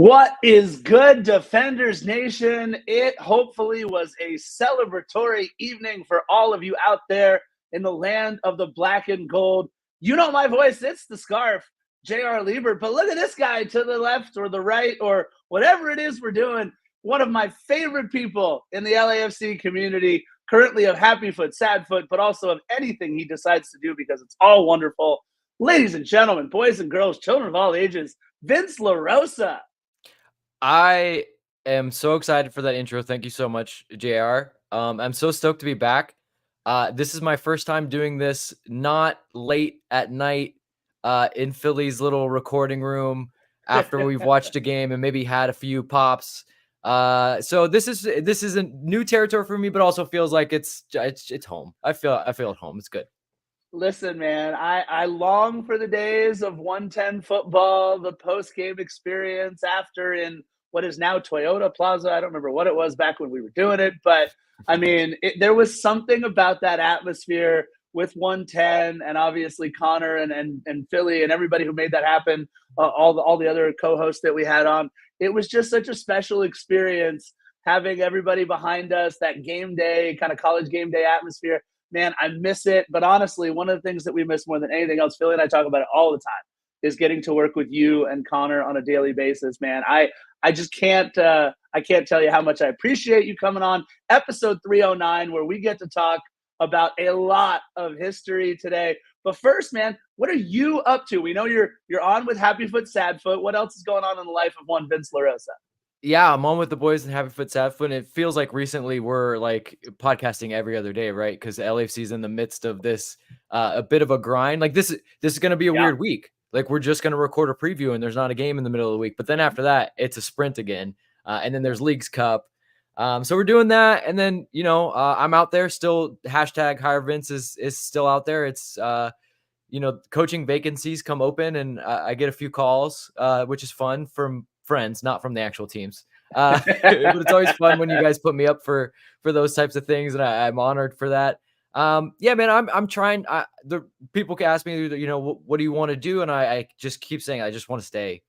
What is good, Defenders Nation? It hopefully was a celebratory evening for all of you out there in the land of the black and gold. You know my voice, it's the scarf, J.R. Liebert. But look at this guy to the left or the right or whatever it is we're doing. One of my favorite people in the LAFC community, currently of Happy Foot, Sad Foot, but also of anything he decides to do because it's all wonderful. Ladies and gentlemen, boys and girls, children of all ages, Vince LaRosa. I am so excited for that intro. Thank you so much, JR. I'm so stoked to be back. This is my first time doing this not late at night in Philly's little recording room after we've watched a game and maybe had a few pops. So this is a new territory for me, but also feels like it's home. I feel at home. It's good. Listen, man, I long for the days of 110 football, the post-game experience after in what is now Toyota Plaza. I don't remember what it was back when we were doing it, but I mean, there was something about that atmosphere with 110 and obviously Connor and Philly and everybody who made that happen, all the other co-hosts that we had on. It was just such a special experience having everybody behind us, that game day, kind of college game day atmosphere. Man, I miss it. But honestly, one of the things that we miss more than anything else, Philly and I talk about it all the time, is getting to work with you and Connor on a daily basis, man. I just can't tell you how much I appreciate you coming on episode 309, where we get to talk about a lot of history today. But first, man, what are you up to? We know you're on with Happy Foot, Sad Foot. What else is going on in the life of one Vince LaRosa? Yeah, I'm on with the boys and Happy Foot, Sad Foot. And it feels like recently we're like podcasting every other day, right? Because the LAFC is in the midst of this a bit of a grind. Like this is going to be a weird week. Like we're just going to record a preview and there's not a game in the middle of the week. But then after that, it's a sprint again. And then there's Leagues Cup. So we're doing that. And then, I'm out there still. Hashtag Hire Vince is still out there. It's, coaching vacancies come open and I get a few calls, which is fun from friends, not from the actual teams. But it's always fun when you guys put me up for those types of things. And I'm honored for that. Yeah, man, I'm trying. The people can ask me, what do you want to do? And I just keep saying, I just want to stay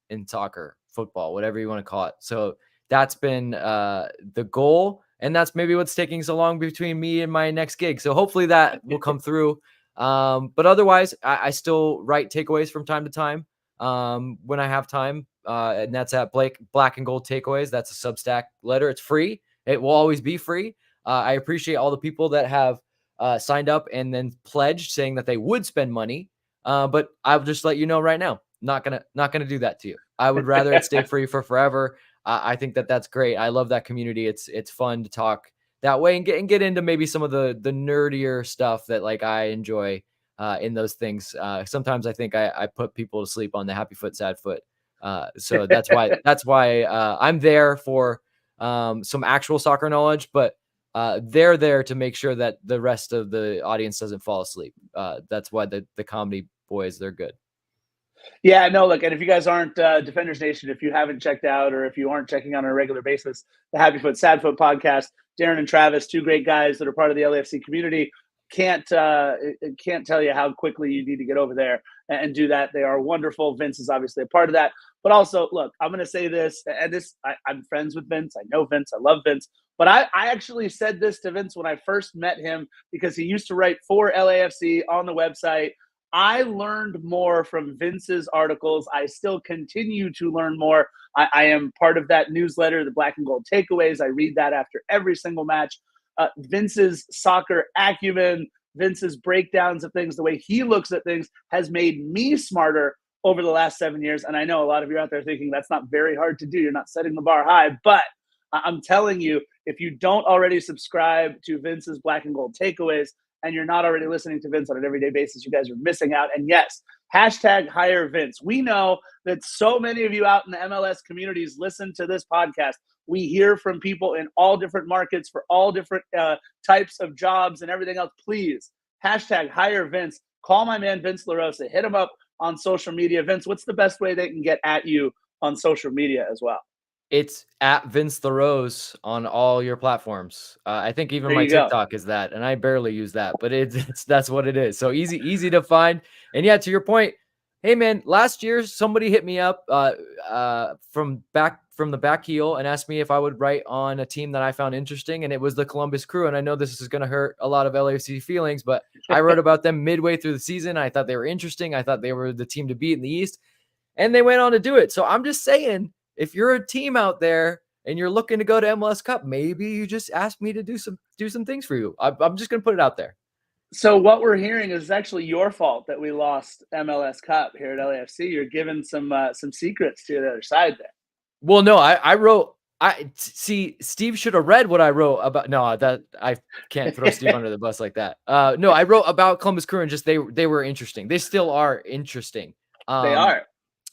in soccer, football, whatever you want to call it. So that's been the goal. And that's maybe what's taking so long between me and my next gig. So hopefully that will come through. But otherwise, I still write takeaways from time to time when I have time. And that's at Black and Gold Takeaways. That's a Substack letter. It's free. It will always be free. I appreciate all the people that have signed up and then pledged saying that they would spend money. But I'll just let you know right now, not gonna do that to you. I would rather it stay free for forever. I think that's great. I love that community. It's fun to talk that way and get into maybe some of the nerdier stuff that like I enjoy in those things. Sometimes I think I put people to sleep on the Happy Foot, Sad Foot. So that's why I'm there for some actual soccer knowledge, but they're there to make sure that the rest of the audience doesn't fall asleep. That's why the comedy boys, they're good. Yeah, no, look, and if you guys aren't Defenders Nation, if you haven't checked out or if you aren't checking out on a regular basis, the Happy Foot, Sad Foot podcast, Darren and Travis, two great guys that are part of the LAFC community, can't tell you how quickly you need to get over there and do that. They are wonderful. Vince is obviously a part of that. But also, look, I'm going to say this, and I'm friends with Vince. I know Vince. I love Vince. But I actually said this to Vince when I first met him because he used to write for LAFC on the website. I learned more from Vince's articles. I still continue to learn more. I am part of that newsletter, the Black and Gold Takeaways. I read that after every single match. Vince's soccer acumen, Vince's breakdowns of things, the way he looks at things has made me smarter over the last 7 years. And I know a lot of you out there thinking that's not very hard to do. You're not setting the bar high. But I'm telling you, if you don't already subscribe to Vince's Black and Gold Takeaways, and you're not already listening to Vince on an everyday basis, you guys are missing out. And yes, hashtag hire Vince. We know that so many of you out in the MLS communities listen to this podcast. We hear from people in all different markets for all different types of jobs and everything else. Please, hashtag hire Vince. Call my man Vince LaRosa. Hit him up on social media. Vince, what's the best way they can get at you on social media as well? It's at Vince LaRose on all your platforms. I think even my TikTok is that, and I barely use that, but it's that's what it is. So easy to find. And yeah, to your point, Hey man, last year somebody hit me up from the back heel and asked me if I would write on a team that I found interesting, and it was the Columbus Crew. And I know this is going to hurt a lot of LAFC feelings, but I wrote about them midway through the season. I thought they were interesting. I thought they were the team to beat in the East, and they went on to do it. So I'm just saying, if you're a team out there and you're looking to go to MLS Cup, maybe you just ask me to do some things for you. I'm just going to put it out there. So what we're hearing is actually your fault that we lost MLS Cup here at LAFC. You're giving some secrets to the other side there. Well, no, I wrote. Steve should have read what I wrote about. No, that I can't throw Steve under the bus like that. No, I wrote about Columbus Crew and just they were interesting. They still are interesting. They are.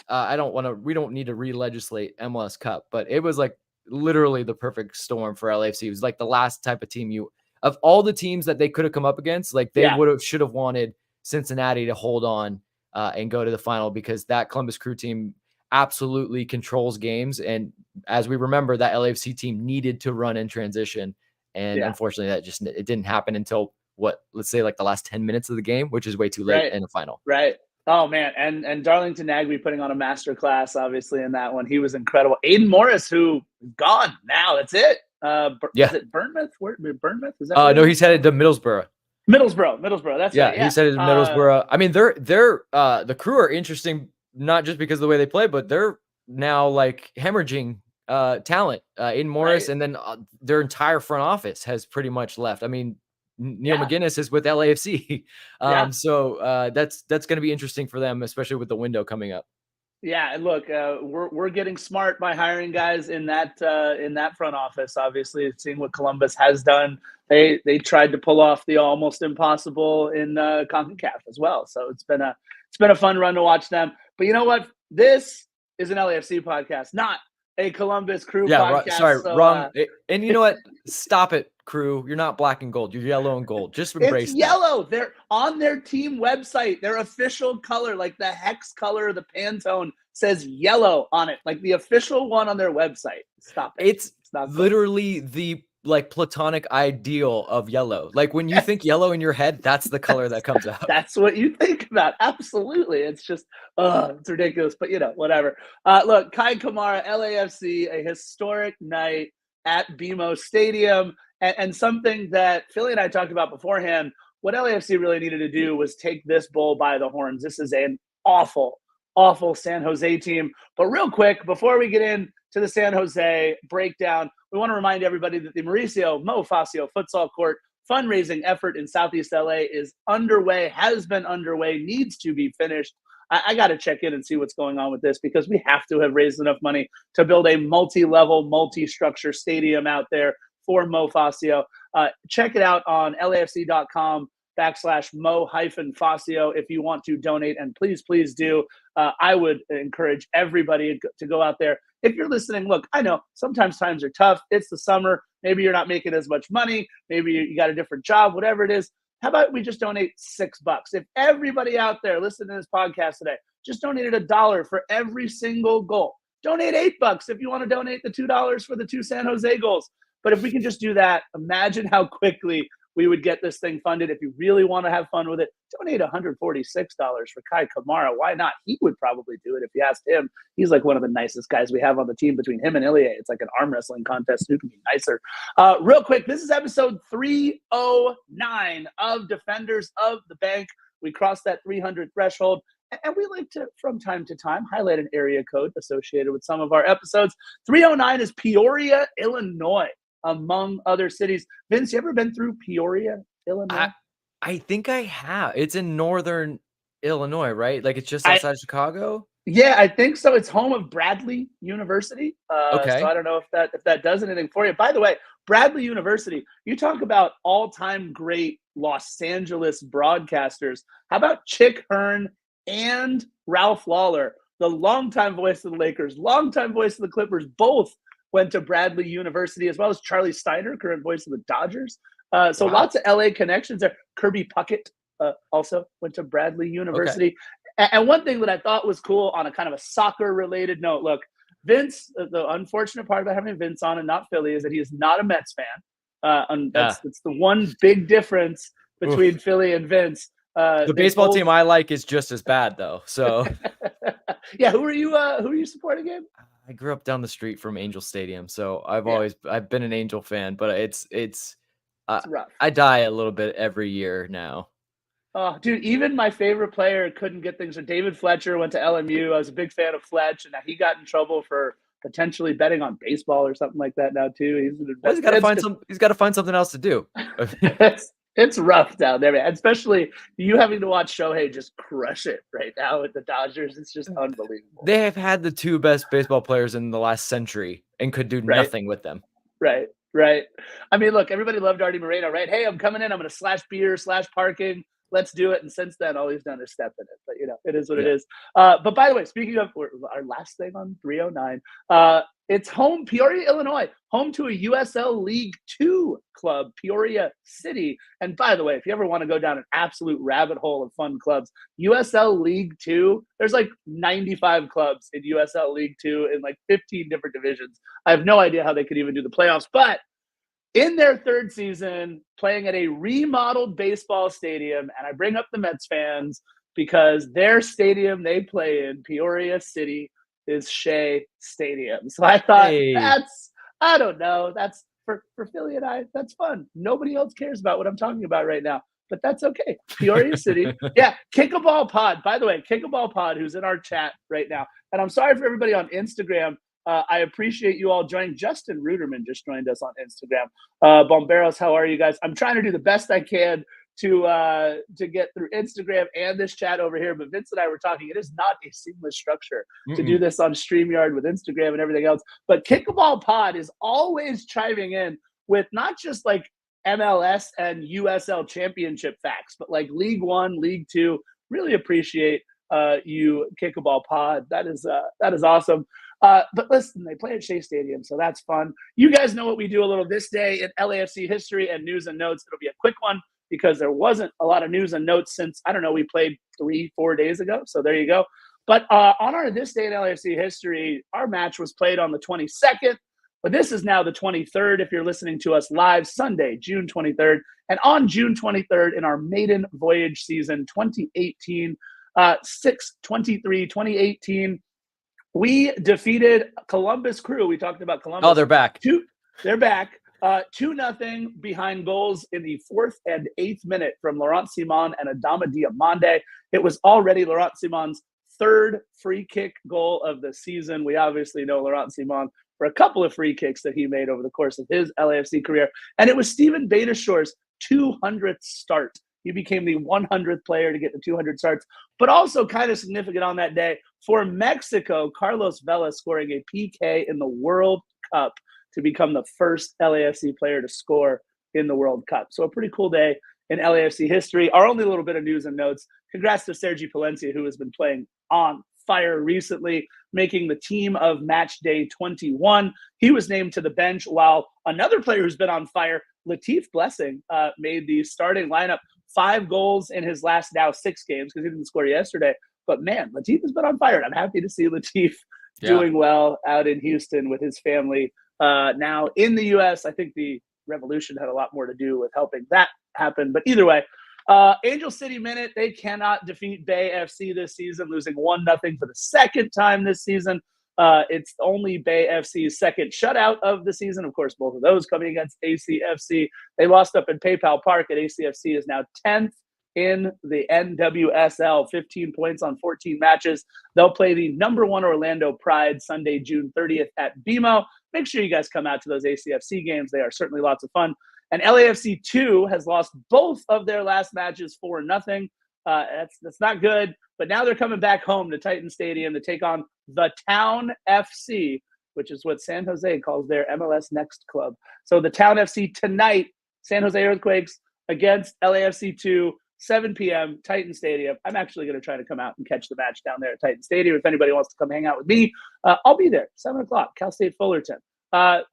We don't need to re-legislate MLS Cup, but it was like literally the perfect storm for LAFC. It was like the last type of team of all the teams that they could have come up against, like they should have wanted Cincinnati to hold on and go to the final, because that Columbus Crew team absolutely controls games. And as we remember, that LAFC team needed to run in transition. And unfortunately it didn't happen until let's say like the last 10 minutes of the game, which is way too late in the final. Right. Oh man. And Darlington Nagbe putting on a masterclass, obviously, in that one. He was incredible. Aiden Morris, who gone now. That's it. Is it Bournemouth? Bournemouth? Is that no, he's headed to Middlesbrough. Middlesbrough. That's right. Yeah, he's headed to Middlesbrough. I mean, they're the Crew are interesting, not just because of the way they play, but they're now like hemorrhaging talent. Aiden Morris, and then their entire front office has pretty much left. I mean, Neil McGuinness is with LAFC, so that's going to be interesting for them, especially with the window coming up. Yeah, and look, we're getting smart by hiring guys in that front office. Obviously, seeing what Columbus has done, they tried to pull off the almost impossible in CONCACAF as well. So it's been a fun run to watch them. But you know what? This is an LAFC podcast, not a Columbus Crew podcast. Wrong. And you know what? Stop it, Crew. You're not black and gold. You're yellow and gold. Just embrace it's yellow. They're on their team website. Their official color, like the hex color, the Pantone, says yellow on it, like the official one on their website. Stop it. It's not literally the like platonic ideal of yellow. Like when you think yellow in your head, that's the color that comes out. That's what you think about. Absolutely. It's just, it's ridiculous, but whatever. Look, Kei Kamara, LAFC, a historic night at BMO Stadium, and something that Philly and I talked about beforehand. What LAFC really needed to do was take this bull by the horns. This is an awful San Jose team. But real quick, before we get into the San Jose breakdown, we want to remind everybody that the Mauricio Mo Facio Futsal Court fundraising effort in Southeast LA is underway, has been underway, needs to be finished. I got to check in and see what's going on with this, because we have to have raised enough money to build a multi-level, multi-structure stadium out there for Mo Facio. Check it out on LAFC.com/Mo-Facio if you want to donate, and please do. I would encourage everybody to go out there. If you're listening, look, I know sometimes times are tough. It's the summer. Maybe you're not making as much money. Maybe you got a different job, whatever it is. How about we just donate $6? If everybody out there listening to this podcast today just donated $1 for every single goal, donate $8 if you want to donate the $2 for the 2 San Jose goals. But if we can just do that, imagine how quickly we would get this thing funded. If you really want to have fun with it, donate $146 for Kei Kamara. Why not? He would probably do it if you asked him. He's like one of the nicest guys we have on the team. Between him and Ilya, it's like an arm wrestling contest. Who can be nicer? Real quick, this is episode 309 of Defenders of the Bank. We crossed that 300 threshold, and we like to, from time to time, highlight an area code associated with some of our episodes. 309 is Peoria, Illinois, among other cities. Vince, you ever been through Peoria, Illinois? I think I have. It's in northern Illinois, right? Like it's just outside Chicago? Yeah, I think so. It's home of Bradley University. Okay. So I don't know if that does anything for you. By the way, Bradley University, you talk about all-time great Los Angeles broadcasters. How about Chick Hearn and Ralph Lawler, the longtime voice of the Lakers, longtime voice of the Clippers, both went to Bradley University, as well as Charlie Steiner, current voice of the Dodgers. Lots of LA connections there. Kirby Puckett also went to Bradley University. Okay. And one thing that I thought was cool on a kind of a soccer-related note, look, Vince, the unfortunate part about having Vince on and not Philly is that he is not a Mets fan. That's the one big difference between Philly and Vince. The baseball team I like is just as bad though. So yeah, who are you supporting again? I grew up down the street from Angel Stadium, so I've been an Angel fan, but it's rough. I die a little bit every year now. Oh, dude, even my favorite player couldn't get things. David Fletcher went to LMU. I was a big fan of Fletch, and he got in trouble for potentially betting on baseball or something like that now too. He's an Well, he's got to find something else to do. it's rough down there, man. Especially you having to watch Shohei just crush it right now with the Dodgers. It's just unbelievable. They have had the 2 best baseball players in the last century and could do nothing with them. Right. I mean, look, everybody loved Artie Moreno, right? Hey, I'm coming in. I'm going to slash beer, slash parking. Let's do it. And since then, all he's done is step in it. But, it is what it is. But by the way, speaking of our last thing on 309, it's home, Peoria, Illinois, home to a USL League Two club, Peoria City. And by the way, if you ever want to go down an absolute rabbit hole of fun clubs, USL League Two, there's like 95 clubs in USL League Two in like 15 different divisions. I have no idea how they could even do the playoffs, but in their third season, playing at a remodeled baseball stadium, and I bring up the Mets fans because their stadium they play in, Peoria City, is Shea Stadium. So I thought that's for Philly and I, that's fun. Nobody else cares about what I'm talking about right now, but that's okay. Peoria City. Yeah, Kick a Ball Pod. By the way, Kick a Ball Pod, who's in our chat right now. And I'm sorry for everybody on Instagram. I appreciate you all joining. Justin Ruderman just joined us on Instagram. Bomberos, how are you guys? I'm trying to do the best I can to get through Instagram and this chat over here. But Vince and I were talking. It is not a seamless structure to do this on StreamYard with Instagram and everything else. But Kick a Ball Pod is always chiming in with not just like MLS and USL championship facts, but like League One, League Two. Really appreciate you, Kick a Ball Pod. That is awesome. But listen, they play at Shea Stadium, so that's fun. You guys know what we do a little this day in LAFC history and news and notes. It'll be a quick one because there wasn't a lot of news and notes since, I don't know, we played 3-4 days ago. So there you go. But on our this day in LAFC history, our match was played on the 22nd, but this is now the 23rd if you're listening to us live, Sunday, June 23rd. And on June 23rd in our maiden voyage season 2018, 6/23/2018, we defeated Columbus Crew. We talked about Columbus. Oh, they're back. They're back. 2-0 behind goals in the 4th and 8th minute from Laurent Simon and Adama Diomande. It was already Laurent Simon's 3rd free kick goal of the season. We obviously know Laurent Simon for a couple of free kicks that he made over the course of his LAFC career. And it was Steven Beitashour's 200th start. He became the 100th player to get the 200 starts, but also kind of significant on that day for Mexico, Carlos Vela scoring a PK in the World Cup to become the first LAFC player to score in the World Cup. So a pretty cool day in LAFC history. Our only little bit of news and notes. Congrats to Sergi Palencia, who has been playing on fire recently, making the team of match day 21. He was named to the bench while another player who's been on fire, Latif Blessing, made the starting lineup. 5 goals in his last now 6 games because he didn't score yesterday. But man, Latif has been on fire. I'm happy to see Latif doing well out in Houston with his family. Now in the U.S., I think the revolution had a lot more to do with helping that happen. But either way, Angel City Minute, they cannot defeat Bay FC this season, losing 1-0 for the second time this season. It's only Bay FC's second shutout of the season. Of course, both of those coming against ACFC. They lost up in PayPal Park, and ACFC is now 10th in the NWSL, 15 points on 14 matches. They'll play the number 1 Orlando Pride Sunday, June 30th at BMO. Make sure you guys come out to those ACFC games. They are certainly lots of fun. And LAFC 2 has lost both of their last matches 4-0. That's not good. But now they're coming back home to Titan Stadium to take on the Town FC, which is what San Jose calls their MLS Next club. So the Town FC tonight, San Jose Earthquakes against LAFC 2, 7 p.m., Titan Stadium. I'm actually going to try to come out and catch the match down there at Titan Stadium. If anybody wants to come hang out with me, I'll be there, 7 o'clock, Cal State Fullerton.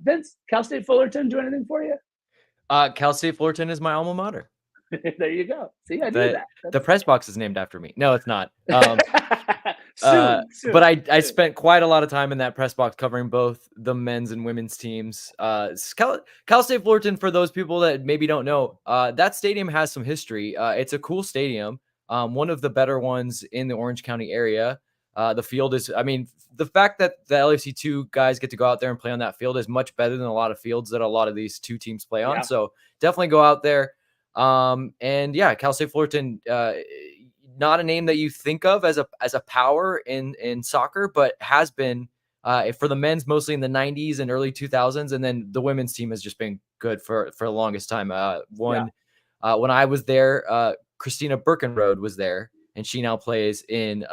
Vince, Cal State Fullerton do anything for you? Cal State Fullerton is my alma mater. There you go. See, I knew that. The press box is named after me. No, it's not. Soon. But I spent quite a lot of time in that press box covering both the men's and women's teams. Cal State Fullerton, for those people that maybe don't know, that stadium has some history. It's a cool stadium. one of the better ones in the Orange County area. The field is, I mean, the fact that the LAFC 2 guys get to go out there and play on that field is much better than a lot of fields that a lot of these two teams play on. Yeah. So definitely go out there. And yeah, Cal State Fullerton, not a name that you think of as a power in soccer, but has been for the men's mostly in the 90s and early 2000s, and then the women's team has just been good for the longest time. When I was there, Christina Birkenrode was there, and she now plays in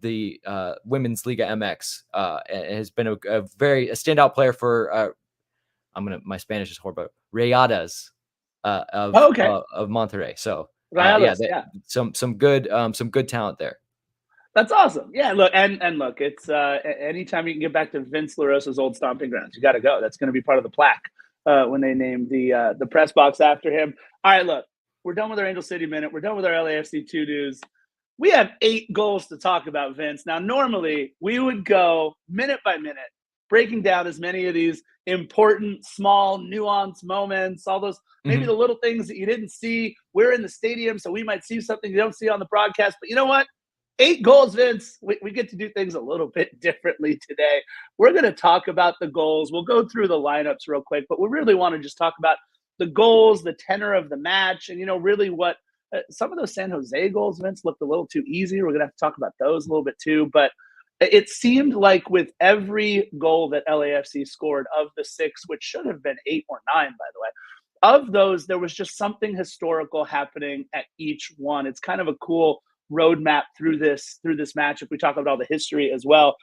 the Women's Liga MX. And has been a standout player for my Spanish is horrible. Rayadas of Monterrey. So some good talent there. That's awesome. Yeah, look, and look, it's anytime you can get back to Vince LaRosa's old stomping grounds, you got to go. That's going to be part of the plaque when they name the press box after him. All right, look, we're done with our Angel City Minute. We're done with our LAFC 2 news. We have 8 goals to talk about, Vince. Now, normally we would go minute by minute, breaking down as many of these important, small, nuanced moments, all those maybe the little things that you didn't see. We're in the stadium, so we might see something you don't see on the broadcast. But you know what? 8 goals, Vince. We get to do things a little bit differently today. We're going to talk about the goals. We'll go through the lineups real quick, but we really want to just talk about the goals, the tenor of the match, and, really what some of those San Jose goals, Vince, looked a little too easy. We're going to have to talk about those a little bit too. But it seemed like with every goal that LAFC scored of the 6, which should have been 8 or 9, by the way, of those, there was just something historical happening at each one. It's kind of a cool roadmap through this match if we talk about all the history as well.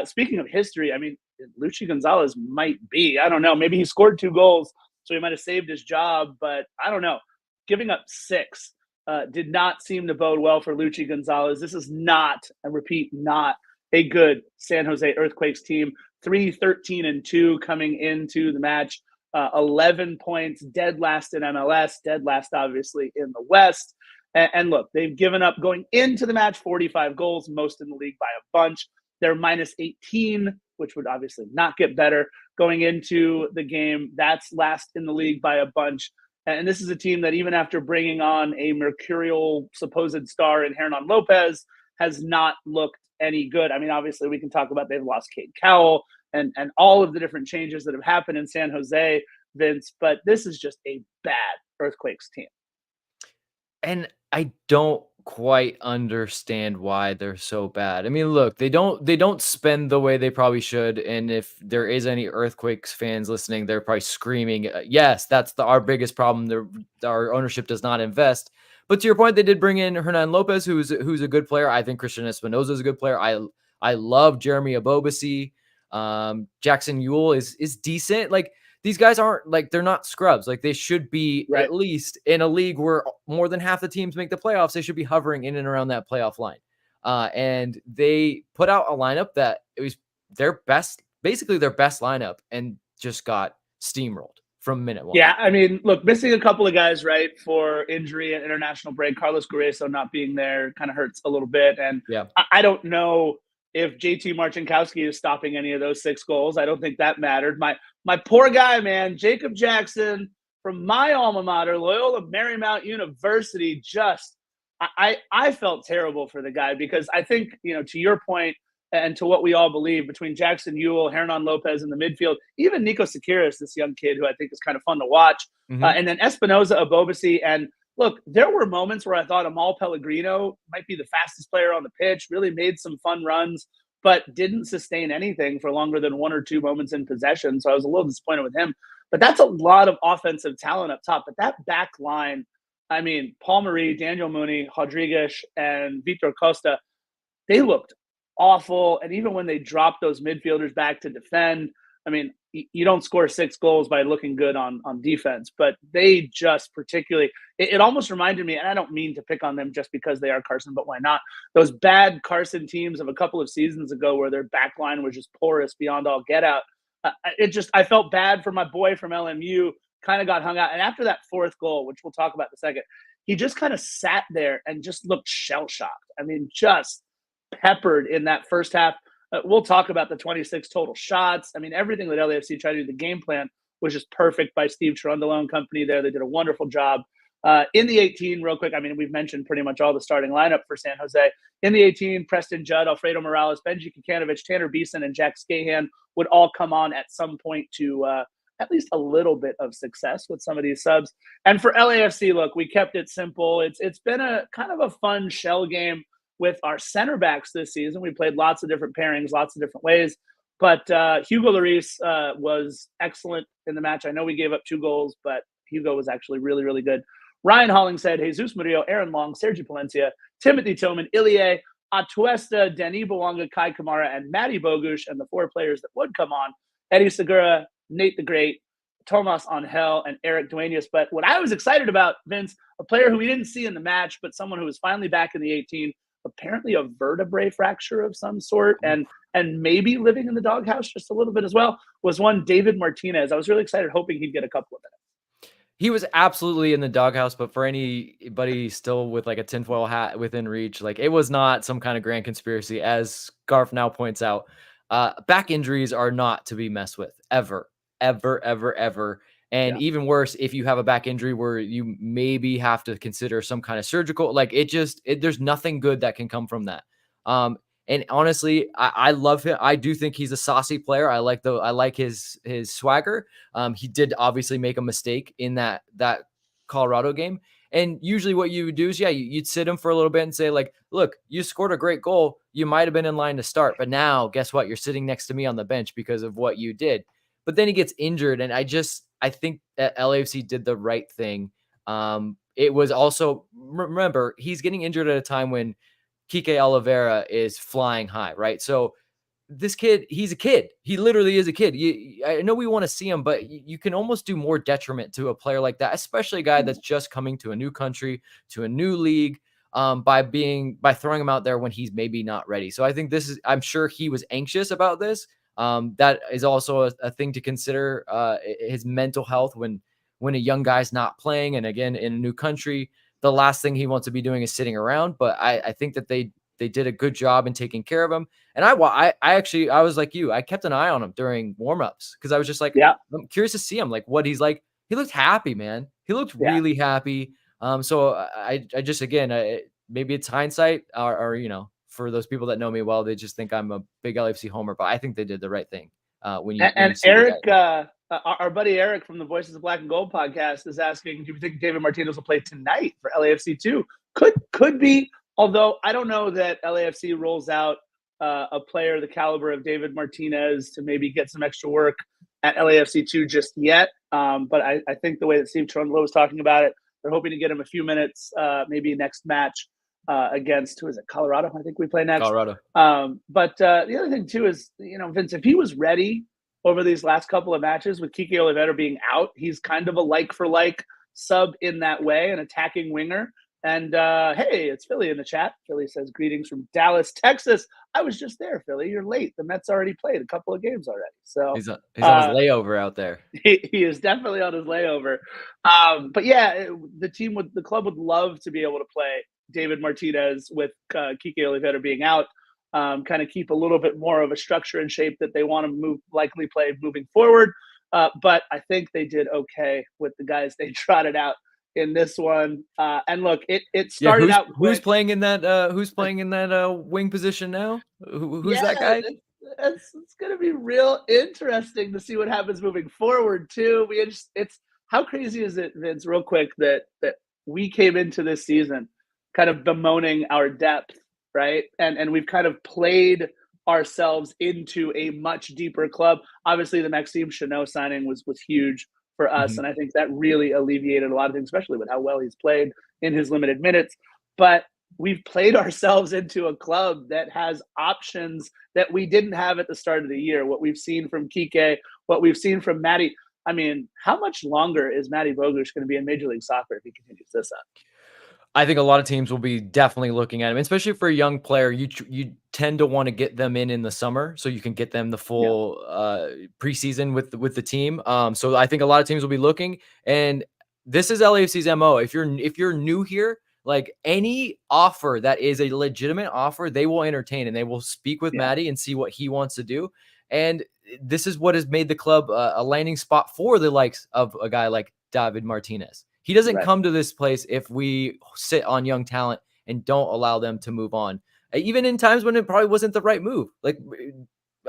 Speaking of history, I mean, Luchi Gonzalez might be, I don't know, maybe he scored 2 goals, so he might have saved his job, but I don't know. Giving up 6 did not seem to bode well for Luchi Gonzalez. This is not, I repeat, not a good San Jose Earthquakes team. 3-13-2 coming into the match. 11 points, dead last in MLS, dead last obviously in the West. And look, they've given up going into the match 45 goals, most in the league by a bunch. They're minus 18, which would obviously not get better going into the game. That's last in the league by a bunch. And this is a team that even after bringing on a mercurial supposed star in Hernan Lopez has not looked any good. I mean, obviously we can talk about they've lost Kate Cowell and all of the different changes that have happened in San Jose, Vince, but this is just a bad Earthquakes team. And I don't quite understand why they're so bad. I mean, look, they don't spend the way they probably should. And if there is any Earthquakes fans listening, they're probably screaming, yes, that's our biggest problem. Our ownership does not invest. But to your point, they did bring in Hernan Lopez, who's a good player. I think Christian Espinoza is a good player. I love Jeremy Abobasi. Jackson Ewell is decent. Like, these guys aren't like, they're not scrubs. Like, they should be at least in a league where more than half the teams make the playoffs. They should be hovering in and around that playoff line. And they put out a lineup that it was basically their best lineup, and just got steamrolled from minute 1. Yeah, I mean, look, missing a couple of guys, right, for injury and international break. Carlos Grueso not being there kind of hurts a little bit. And I don't know if JT Marcinkowski is stopping any of those 6 goals. I don't think that mattered. My poor guy, man, Jacob Jackson from my alma mater, Loyola Marymount University, just I felt terrible for the guy, because I think, to your point and to what we all believe, between Jackson Ewell, Hernan Lopez in the midfield, even Nico Sakiris, this young kid who I think is kind of fun to watch, and then Espinoza, Abobasi, and look, there were moments where I thought Amal Pellegrino might be the fastest player on the pitch, really made some fun runs, but didn't sustain anything for longer than 1 or 2 moments in possession. So I was a little disappointed with him. But that's a lot of offensive talent up top. But that back line, I mean, Paul Marie, Daniel Mooney, Rodriguez, and Vitor Costa, they looked awful. And even when they dropped those midfielders back to defend, I mean, you don't score 6 goals by looking good on defense, but they just particularly, it almost reminded me, and I don't mean to pick on them just because they are Carson, but why not? Those bad Carson teams of a couple of seasons ago where their back line was just porous beyond all get out. I felt bad for my boy from LMU, kind of got hung out. And after that 4th goal, which we'll talk about in a second, he just kind of sat there and just looked shell-shocked. I mean, just peppered in that first half. We'll talk about the 26 total shots. I mean, everything that LAFC tried to do, the game plan was just perfect by Steve Cherundolo and company there. They did a wonderful job. In the 18, real quick, I mean, we've mentioned pretty much all the starting lineup for San Jose. In the 18, Preston Judd, Alfredo Morales, Benji Kikanovic, Tanner Beeson, and Jack Skahan would all come on at some point to at least a little bit of success with some of these subs. And for LAFC, look, we kept it simple. It's been a kind of a fun shell game with our center backs this season. We played lots of different pairings, lots of different ways. But Hugo Lloris was excellent in the match. I know we gave up 2 goals, but Hugo was actually really, really good. Ryan Hollingshead, Jesus Murillo, Aaron Long, Sergi Palencia, Timothy Tillman, Ilie, Atuesta, Denis Bouanga, Kei Kamara, and Matty Bogusz. And the 4 players that would come on, Eddie Segura, Nate the Great, Tomas Angel, and Eric Duenas. But what I was excited about, Vince, a player who we didn't see in the match, but someone who was finally back in the 18, apparently a vertebrae fracture of some sort, and maybe living in the doghouse just a little bit as well, was one David Martinez. I was really excited, hoping he'd get a couple of minutes. He was absolutely in the doghouse, but for anybody still with like a tinfoil hat within reach, like it was not some kind of grand conspiracy, as Garf now points out. Back injuries are not to be messed with ever, ever, ever, ever. And even worse, if you have a back injury where you maybe have to consider some kind of surgical, like there's nothing good that can come from that. And honestly, I love him. I do think he's a saucy player. I like his swagger. He did obviously make a mistake in that Colorado game. And usually what you would do is, you'd sit him for a little bit and say like, look, you scored a great goal. You might've been in line to start, but now guess what? You're sitting next to me on the bench because of what you did. But then he gets injured. And I think that LAFC did the right thing. It was also, remember, he's getting injured at a time when Kike Oliveira is flying high, right? So this kid, he's a kid. He literally is a kid. I know we want to see him, but you can almost do more detriment to a player like that, especially a guy that's just coming to a new country, to a new league, by throwing him out there when he's maybe not ready. So I think I'm sure he was anxious about this. That is also a thing to consider, his mental health when a young guy's not playing. And again, in a new country, the last thing he wants to be doing is sitting around. But I think that they did a good job in taking care of him. And I was like you, I kept an eye on him during warmups because I was just like, I'm curious to see him, like what he's like. He looked happy, man. He looked really happy. So I just, again, maybe it's hindsight or, for those people that know me well, they just think I'm a big LAFC homer, but I think they did the right thing. When you Eric, our buddy Eric from the Voices of Black and Gold podcast is asking, do you think David Martinez will play tonight for LAFC too? Could be. Although I don't know that LAFC rolls out a player the caliber of David Martinez to maybe get some extra work at LAFC 2 just yet. But I think the way that Steve Trundle was talking about it, they're hoping to get him a few minutes, maybe next match against, who is it, Colorado? I think we play next. Colorado. But the other thing too is, Vince, if he was ready over these last couple of matches with Kike Oliveira being out, he's kind of a like-for-like sub in that way, an attacking winger. And hey, it's Philly in the chat. Philly says, greetings from Dallas, Texas. I was just there, Philly. You're late. The Mets already played a couple of games already. So he's on his layover out there. He is definitely on his layover. But yeah, the club would love to be able to play David Martinez with Kike Oliveira being out. Kind of keep a little bit more of a structure and shape that they want to likely play moving forward. But I think they did okay with the guys they trotted out in this one. And look, it started out quick. Who's playing in that wing position now? Who's that guy? It's going to be real interesting to see what happens moving forward too. It's how crazy is it, Vince, real quick, that we came into this season kind of bemoaning our depth, right? And we've kind of played ourselves into a much deeper club. Obviously the Maxime Chanot signing was huge for us. And I think that really alleviated a lot of things, especially with how well he's played in his limited minutes. But we've played ourselves into a club that has options that we didn't have at the start of the year. What we've seen from Kike, what we've seen from Matty. I mean, how much longer is Matty Bogusz going to be in Major League Soccer if he continues this up? I think a lot of teams will be definitely looking at him, especially for a young player. You tend to want to get them in the summer so you can get them the full preseason with the team. So I think a lot of teams will be looking, and this is LAFC's MO. If you're new here, like any offer that is a legitimate offer, they will entertain and they will speak with Matty and see what he wants to do. And this is what has made the club a landing spot for the likes of a guy like David Martinez. He doesn't Right. come to this place if we sit on young talent and don't allow them to move on. Even in times when it probably wasn't the right move. Like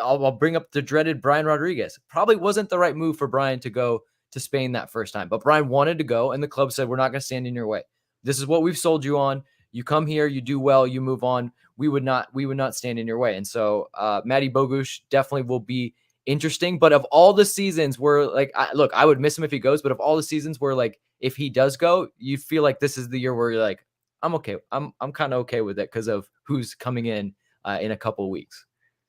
I'll bring up the dreaded Brian Rodriguez. Probably wasn't the right move for Brian to go to Spain that first time, but Brian wanted to go, and the club said, "We're not going to stand in your way. This is what we've sold you on. You come here, you do well, you move on. We would not stand in your way." And so, Matty Bogusz definitely will be interesting. But of all the seasons where, like, I would miss him if he goes. But of all the seasons where, like, if he does go, you feel like this is the year where you're like, I'm okay. I'm kind of okay with it because of who's coming in a couple of weeks.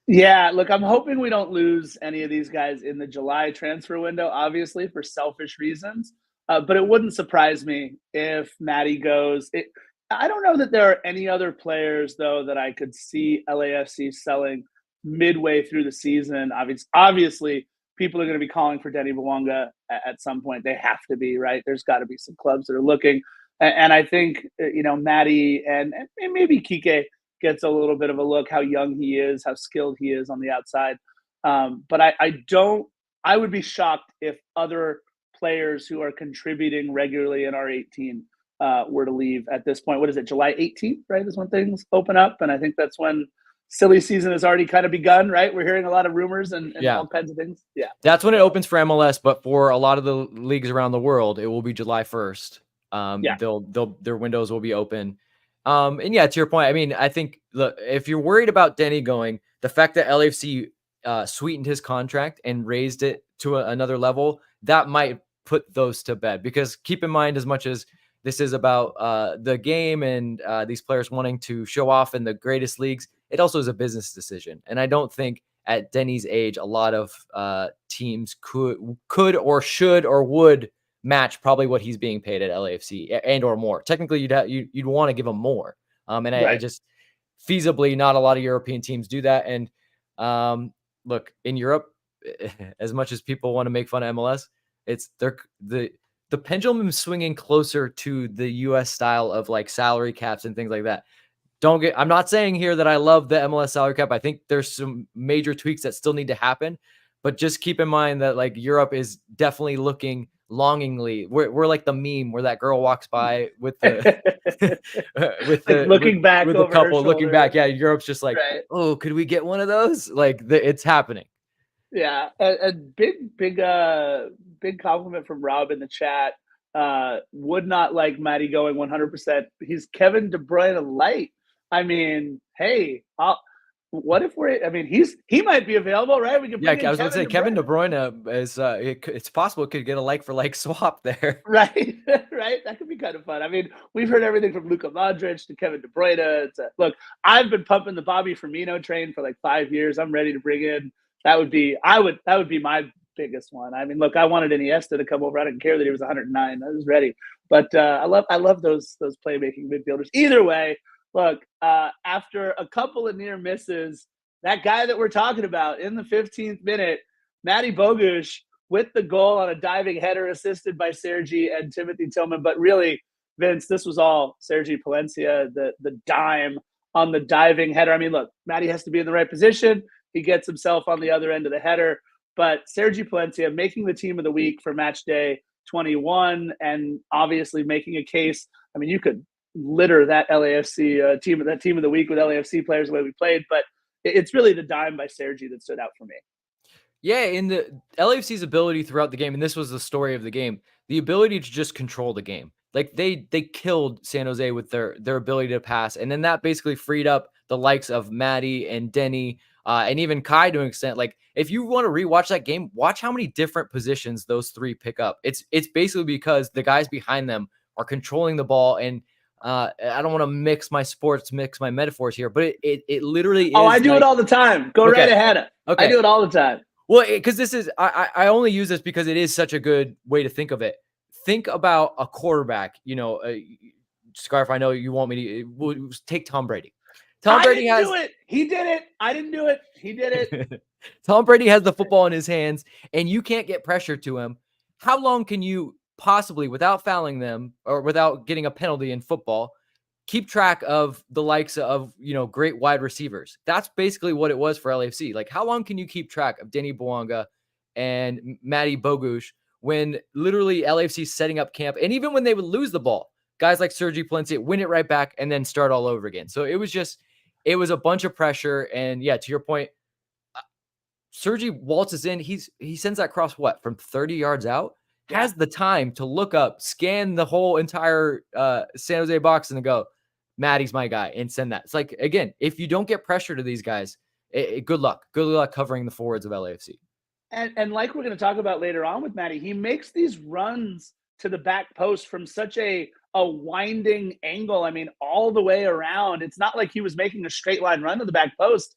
Yeah, look, I'm hoping we don't lose any of these guys in the July transfer window, obviously, for selfish reasons. But it wouldn't surprise me if Matty goes. I don't know that there are any other players, though, that I could see LAFC selling midway through the season. Obviously, people are going to be calling for Denny Bwanga at some point. They have to be, right? There's got to be some clubs that are looking. And I think, Matty and maybe Kike gets a little bit of a look how young he is, how skilled he is on the outside. But I would be shocked if other players who are contributing regularly in our 18 were to leave at this point. What is it, July 18th, right? Is when things open up. And I think that's when silly season has already kind of begun, right? We're hearing a lot of rumors and all kinds of things. Yeah. That's when it opens for MLS, but for a lot of the leagues around the world, it will be July 1st. Their windows will be open. And yeah, to your point, I mean, I think if you're worried about Denny going, the fact that LAFC sweetened his contract and raised it to another level, that might put those to bed. Because keep in mind, as much as this is about the game and these players wanting to show off in the greatest leagues, it also is a business decision. And I don't think at Denny's age, a lot of teams could or should or would match probably what he's being paid at LAFC and or more. Technically, you'd want to give him more. I just feasibly, not a lot of European teams do that. And look, in Europe, as much as people want to make fun of MLS, it's the pendulum is swinging closer to the US style of like salary caps and things like that. I'm not saying here that I love the MLS salary cap. I think there's some major tweaks that still need to happen, but just keep in mind that like Europe is definitely looking longingly. We're like the meme where that girl walks by with the looking back with over the couple her looking shoulder. back. Yeah, Europe's just like, right. Oh, could we get one of those? Like it's happening. Yeah, a big compliment from Rob in the chat. Would not like Matty going 100%. He's Kevin De Bruyne light. I mean, hey, what if he might be available, right? We can. I was going to say Kevin De Bruyne is. It's possible it could get a like for like swap there, right? Right. That could be kind of fun. I mean, we've heard everything from Luka Modric to Kevin De Bruyne. Look, I've been pumping the Bobby Firmino train for like 5 years. I'm ready to bring in. That would be my biggest one. I mean, look, I wanted Iniesta to come over. I didn't care that he was 109. I was ready. But I love those playmaking midfielders. Either way, look, after a couple of near misses, that guy that we're talking about in the 15th minute, Matty Bogusz, with the goal on a diving header assisted by Sergi and Timothy Tillman. But really, Vince, this was all Sergi Palencia, the dime on the diving header. I mean, look, Matty has to be in the right position. He gets himself on the other end of the header. But Sergi Palencia making the team of the week for match day 21 and obviously making a case. I mean, you could litter that LAFC team of the week with LAFC players the way we played, but it's really the dime by Sergi that stood out for me. Yeah, in the LAFC's ability throughout the game, and this was the story of the game, the ability to just control the game. Like they killed San Jose with their ability to pass, and then that basically freed up the likes of Matty and Denny, and even Kai to an extent. Like if you want to rewatch that game, watch how many different positions those three pick up. It's basically because the guys behind them are controlling the ball. And I don't want to mix my metaphors here, but it literally is. Oh, I do it all the time. Go right ahead. Okay. I do it all the time. Well, because this is, I only use this because it is such a good way to think of it. Think about a quarterback, Scarf, I know you want me to take Tom Brady. Tom Brady has. Do it. He did it. I didn't do it. He did it. Tom Brady has the football in his hands and you can't get pressure to him. How long can you possibly, without fouling them or without getting a penalty in football, keep track of the likes of, great wide receivers? That's basically what it was for LAFC. Like, how long can you keep track of Denny Bwanga and Matty Bogusz when literally LAFC setting up camp. And even when they would lose the ball, guys like Sergi Palencia win it right back and then start all over again. So it was a bunch of pressure. And yeah, to your point, Sergi waltzes in. He sends that cross from 30 yards out, has the time to look up, scan the whole entire San Jose box and go, Maddie's my guy, and send that. It's like, again, if you don't get pressure to these guys, good luck. Good luck covering the forwards of LAFC. And like we're going to talk about later on with Maddie, he makes these runs to the back post from such a winding angle. I mean, all the way around. It's not like he was making a straight line run to the back post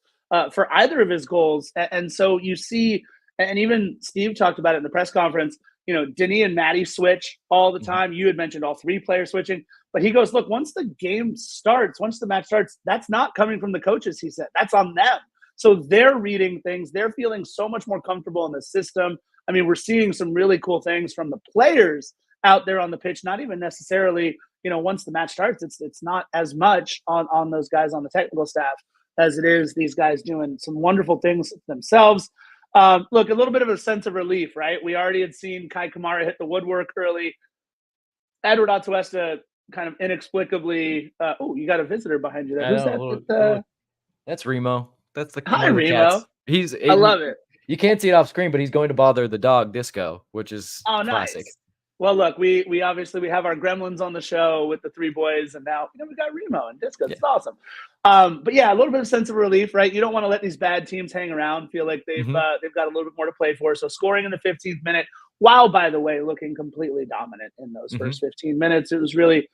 for either of his goals. And so you see, and even Steve talked about it in the press conference, Denis and Maddie switch all the time. You had mentioned all three players switching. But he goes, look, once the game starts, once the match starts, that's not coming from the coaches, he said. That's on them. So they're reading things. They're feeling so much more comfortable in the system. I mean, we're seeing some really cool things from the players out there on the pitch, not even necessarily, once the match starts, it's not as much on those guys on the technical staff as it is these guys doing some wonderful things themselves. Look, a little bit of a sense of relief, right? We already had seen Kei Kamara hit the woodwork early. Edward Atuesta kind of inexplicably, you got a visitor behind you there. Who's that? That's Remo. That's the Hi, Remo. I love it. You can't see it off screen, but he's going to bother the dog Disco, which is classic. Nice. Well, look, we obviously we have our gremlins on the show with the three boys, and now we got Remo and Disco. It's awesome. But yeah, a little bit of sense of relief, right? You don't want to let these bad teams hang around, feel like they've got a little bit more to play for. So scoring in the 15th minute, while by the way looking completely dominant in those first 15 minutes, it was really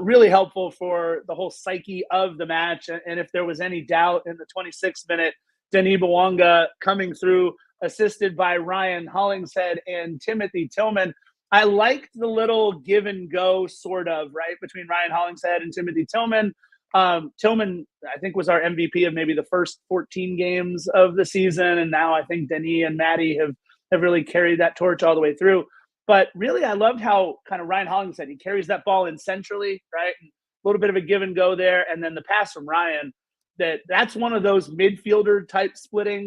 really helpful for the whole psyche of the match. And if there was any doubt in the 26th minute, Denis Bouanga coming through, assisted by Ryan Hollingshead and Timothy Tillman. I liked the little give and go sort of, right, between Ryan Hollingshead and Timothy Tillman. Tillman, I think, was our MVP of maybe the first 14 games of the season. And now I think Denis and Maddie have really carried that torch all the way through. But really, I loved how kind of Ryan Hollingshead, he carries that ball in centrally, right? A little bit of a give and go there. And then the pass from Ryan, that's one of those midfielder type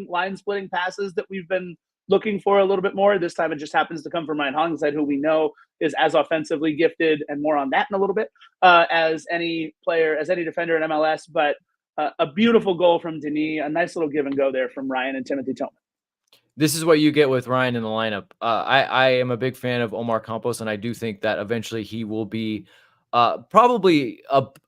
line splitting passes that we've been looking for a little bit more. This time it just happens to come from Ryan Hollingshead, who we know is as offensively gifted, and more on that in a little bit, as any defender in MLS. But a beautiful goal from Denis, a nice little give and go there from Ryan and Timothy Tillman. This is what you get with Ryan in the lineup. I am a big fan of Omar Campos, and I do think that eventually he will be probably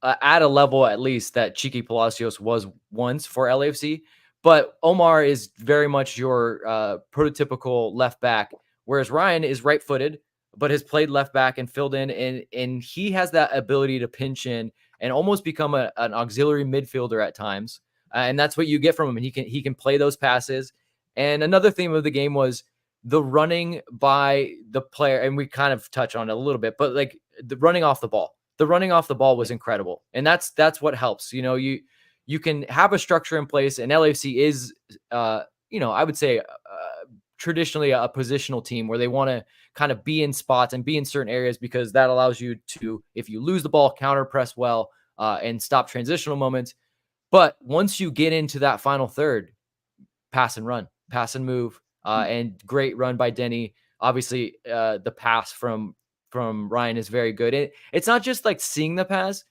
at a level at least that Chiqui Palacios was once for LAFC. But Omar is very much your prototypical left back, whereas Ryan is right-footed, but has played left back and filled in, and he has that ability to pinch in and almost become an auxiliary midfielder at times. And that's what you get from him. And he can play those passes. And another theme of the game was the running by the player, and we kind of touch on it a little bit, but like the running off the ball. The running off the ball was incredible, and that's what helps. You can have a structure in place, and LAFC is, I would say, traditionally a positional team where they want to kind of be in spots and be in certain areas, because that allows you to, if you lose the ball, counter press well and stop transitional moments. But once you get into that final third, pass and run, pass and move, and great run by Denis. Obviously, the pass from Ryan is very good. It's not just like seeing the pass.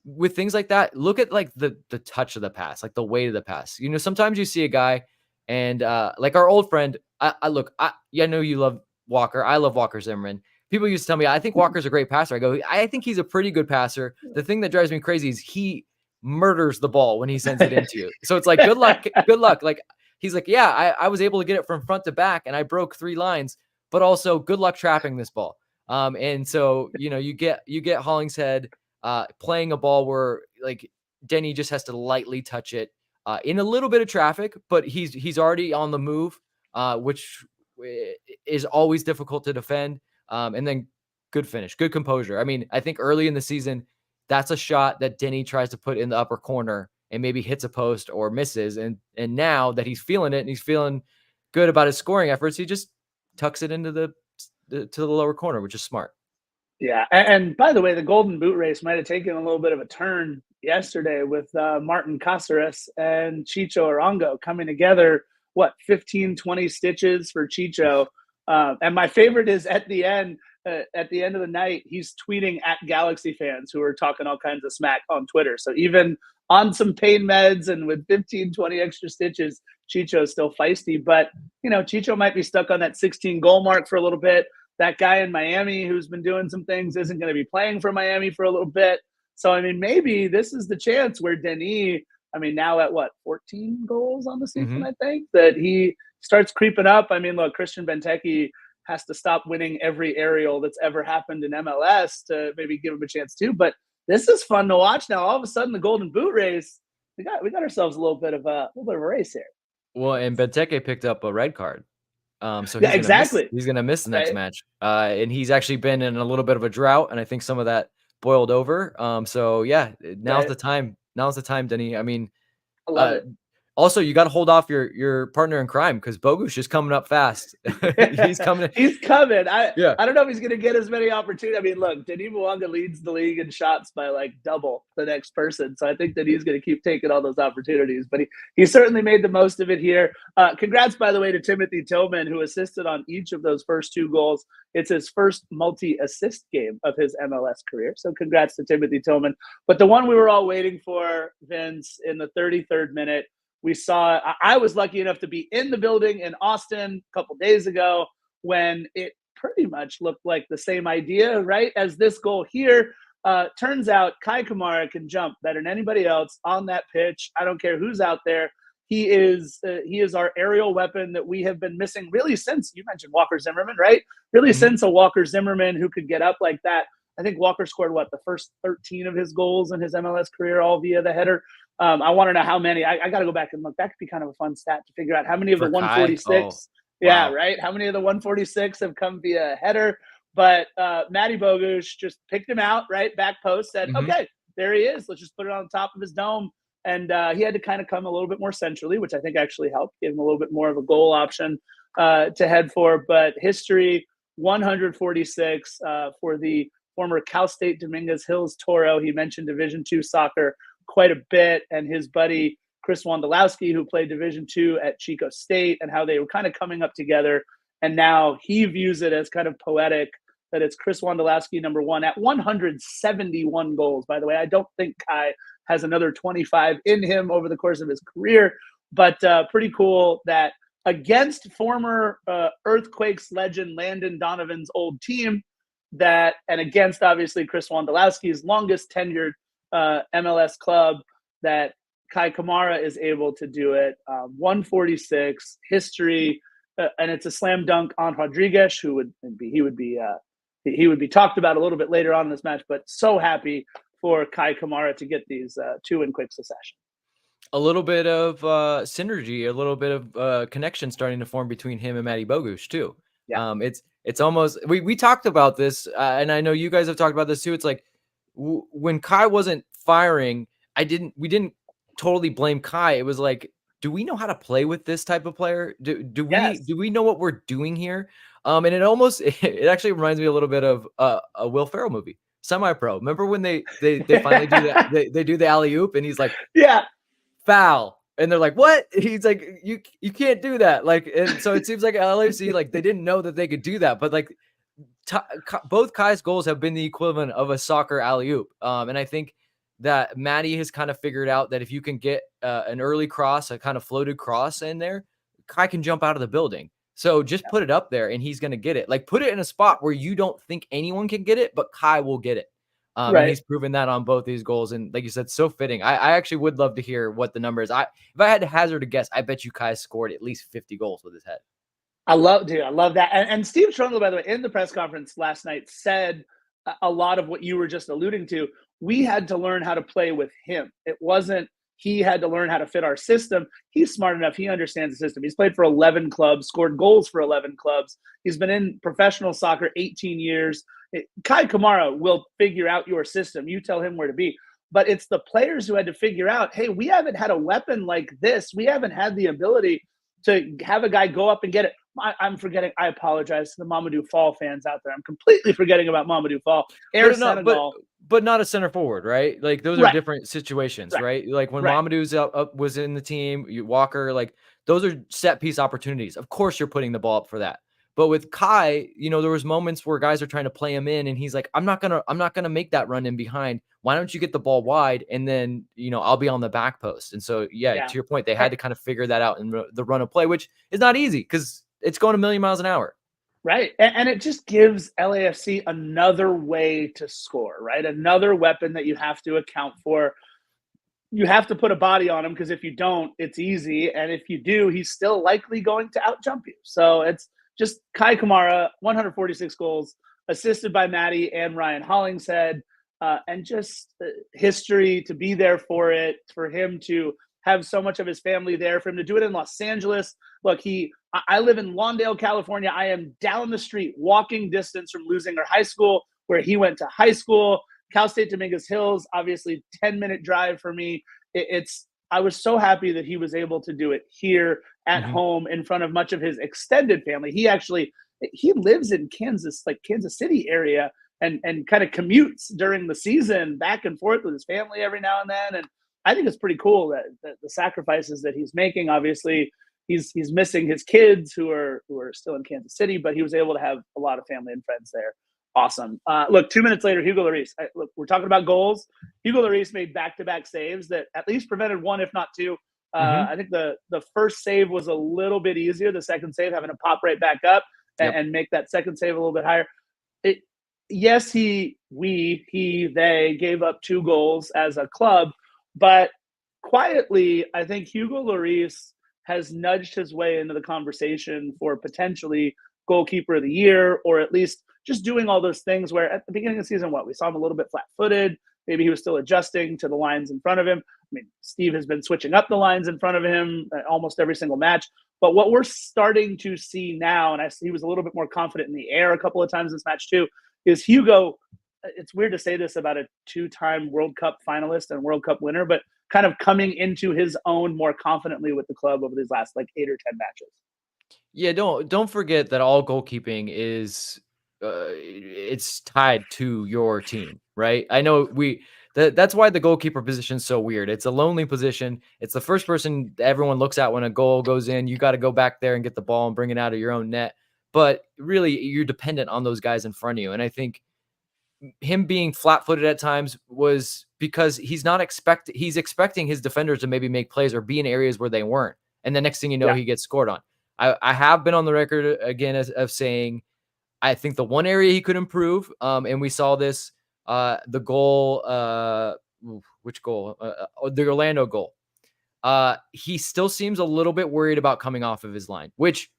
With things like that, look at like the touch of the pass, like the weight of the pass. Sometimes you see a guy and like our old friend, I know you love Walker. I love Walker Zimmerman. People used to tell me, I think Walker's a great passer. I go, I think he's a pretty good passer. The thing that drives me crazy is he murders the ball when he sends it into you. So it's like, good luck. Like, he's like, yeah, I was able to get it from front to back and I broke 3 lines, but also good luck trapping this ball. And so, you get Hollingshead playing a ball where like Denis just has to lightly touch it in a little bit of traffic, but he's already on the move, which is always difficult to defend. And then good finish, good composure. I mean, I think early in the season, that's a shot that Denis tries to put in the upper corner and maybe hits a post or misses. And now that he's feeling it and he's feeling good about his scoring efforts, he just tucks it into to the lower corner, which is smart. Yeah. And by the way, the Golden Boot race might have taken a little bit of a turn yesterday with Martin Cáceres and Chicho Arango coming together. 15, 20 stitches for Chicho. And my favorite is at the end of the night, he's tweeting at Galaxy fans who are talking all kinds of smack on Twitter. So even on some pain meds and with 15, 20 extra stitches, Chicho's still feisty. But, Chicho might be stuck on that 16 goal mark for a little bit. That guy in Miami who's been doing some things isn't going to be playing for Miami for a little bit. So, I mean, maybe this is the chance where Denis, now at 14 goals on the season, I think, that he starts creeping up. I mean, look, Christian Benteke has to stop winning every aerial that's ever happened in MLS to maybe give him a chance too. But this is fun to watch now. All of a sudden, the Golden Boot race, we got ourselves a little bit of a race here. Well, and Benteke picked up a red card. So yeah, exactly. He's gonna miss the next match. And he's actually been in a little bit of a drought, and I think some of that boiled over. So yeah, now's the time. Now's the time, Denny. I mean, I love it. Also, you got to hold off your partner in crime because Bogusz is coming up fast. He's coming. He's coming. I don't know if he's going to get as many opportunities. I mean, look, Denis Mwanga leads the league in shots by like double the next person. So I think that he's going to keep taking all those opportunities. But he certainly made the most of it here. Congrats, by the way, to Timothy Tillman, who assisted on each of those first 2 goals. It's his first multi-assist game of his MLS career. So congrats to Timothy Tillman. But the one we were all waiting for, Vince, in the 33rd minute, we saw, I was lucky enough to be in the building in Austin a couple days ago when it pretty much looked like the same idea, right? As this goal here. Turns out Kei Kamara can jump better than anybody else on that pitch. I don't care who's out there. He is our aerial weapon that we have been missing really since, you mentioned Walker Zimmerman, right? Really since a Walker Zimmerman who could get up like that. I think Walker scored, the first 13 of his goals in his MLS career, all via the header. I want to know how many. I got to go back and look. That could be kind of a fun stat to figure out how many of the 146. Yeah, right. How many of the 146 have come via header? But Matty Bogusz just picked him out, right? Back post, said, okay, there he is. Let's just put it on top of his dome. And he had to kind of come a little bit more centrally, which I think actually helped, gave him a little bit more of a goal option to head for. But history, 146 for the former Cal State Dominguez Hills Toro. He mentioned Division II soccer quite a bit, and his buddy Chris Wondolowski, who played Division II at Chico State, and how they were kind of coming up together. And now he views it as kind of poetic that it's Chris Wondolowski, number 1, at 171 goals. By the way, I don't think Kei has another 25 in him over the course of his career, but pretty cool that against former Earthquakes legend Landon Donovan's old team, and against obviously Chris Wondolowski's longest tenured MLS club, that Kei Kamara is able to do it. 146 history, and it's a slam dunk on Rodriguez, who would be talked about a little bit later on in this match. But so happy for Kei Kamara to get these 2 in quick succession. A little bit of synergy, a little bit of connection starting to form between him and Matty Bogusz too. Yeah. It's almost, we talked about this, and I know you guys have talked about this too. It's like when Kei wasn't firing, we didn't totally blame Kei. It was like, do we know how to play with this type of player? Do we know what we're doing here? And it actually reminds me a little bit of a Will Ferrell movie, Semi-Pro. Remember when they finally do that? They do the alley-oop, and he's like, yeah, foul. And they're like, what? He's like, you can't do that. Like, and so it seems like LAFC, like, they didn't know that they could do that. But like, both Kei's goals have been the equivalent of a soccer alley-oop. And I think that Matty has kind of figured out that if you can get an early cross, a kind of floated cross in there, Kei can jump out of the building. So just put it up there and he's going to get it. Like, put it in a spot where you don't think anyone can get it, but Kei will get it. And he's proven that on both these goals. And like you said, so fitting. I actually would love to hear what the number is. If I had to hazard a guess, I bet you Kei scored at least 50 goals with his head. I love that. And Steve Trundle, by the way, in the press conference last night said a lot of what you were just alluding to. We had to learn how to play with him. It wasn't he had to learn how to fit our system. He's smart enough. He understands the system. He's played for 11 clubs, scored goals for 11 clubs. He's been in professional soccer 18 years. Kei Kamara will figure out your system. You tell him where to be. But it's the players who had to figure out, hey, we haven't had a weapon like this. We haven't had the ability to have a guy go up and get it. I'm forgetting. I apologize to the Mamadou Fall fans out there. I'm completely forgetting about Mamadou Fall. But not a center forward, right? Like, those are different situations, right? Like when Mamadou's up was in the team, Walker, like, those are set piece opportunities. Of course, you're putting the ball up for that. But with Kai, there was moments where guys are trying to play him in, and he's like, I'm not gonna make that run in behind. Why don't you get the ball wide, and then I'll be on the back post. And so yeah, to your point, they had to kind of figure that out in the run of play, which is not easy because it's going a million miles an hour. Right. And it just gives LAFC another way to score, right? Another weapon that you have to account for. You have to put a body on him because if you don't, it's easy. And if you do, he's still likely going to outjump you. So it's just Kei Kamara, 146 goals, assisted by Maddie and Ryan Hollingshead, and just history to be there for it, for him to have so much of his family there, for him to do it in Los Angeles. Look, I live in Lawndale, California. I am down the street, walking distance from Lusinger High School, where he went to high school. Cal State Dominguez Hills, obviously 10-minute drive for me. I was so happy that he was able to do it here at home in front of much of his extended family. He lives in Kansas City area, and kind of commutes during the season back and forth with his family every now and then. And I think it's pretty cool that the sacrifices that he's making. Obviously, he's missing his kids who are still in Kansas City, but he was able to have a lot of family and friends there. Awesome. Look, 2 minutes later, Hugo Lloris. Look, we're talking about goals. Hugo Lloris made back-to-back saves that at least prevented one, if not two. I think the first save was a little bit easier. The second save, having to pop right back up and make that second save a little bit higher. Yes, they gave up 2 goals as a club, but quietly, I think Hugo Lloris has nudged his way into the conversation for potentially goalkeeper of the year, or at least just doing all those things where at the beginning of the season, we saw him a little bit flat-footed. Maybe he was still adjusting to the lines in front of him. I mean, Steve has been switching up the lines in front of him almost every single match. But what we're starting to see now, and he was a little bit more confident in the air a couple of times this match too, is Hugo. It's weird to say this about a 2-time World Cup finalist and World Cup winner, but kind of coming into his own more confidently with the club over these last 8 or 10 matches. Yeah, don't forget that all goalkeeping is it's tied to your team, right? I know that's why the goalkeeper position is so weird. It's a lonely position. It's the first person everyone looks at when a goal goes in. You got to go back there and get the ball and bring it out of your own net. But really, you're dependent on those guys in front of you. And I think him being flat-footed at times was because he's expecting his defenders to maybe make plays or be in areas where they weren't. And the next thing you know, he gets scored on. I have been on the record again of saying I think the one area he could improve, and we saw this, the goal, which goal? The Orlando goal. He still seems a little bit worried about coming off of his line, which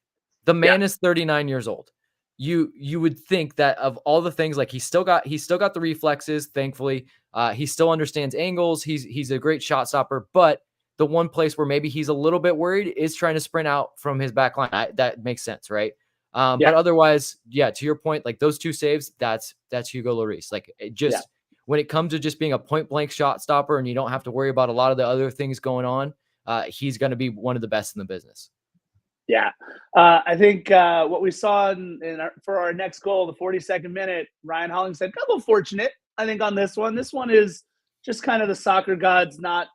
the man is 39 years old. You would think that of all the things, like he's still got the reflexes, thankfully. He still understands angles. He's a great shot stopper, but the one place where maybe he's a little bit worried is trying to sprint out from his back line. That makes sense, right? But otherwise, to your point, like those 2 saves, that's Hugo Lloris. Like when it comes to just being a point blank shot stopper and you don't have to worry about a lot of the other things going on, he's going to be one of the best in the business. Yeah. I think what we saw for our next goal, the 42nd minute, Ryan Hollingshead, a little fortunate, I think, on this one. This one is just kind of the soccer gods not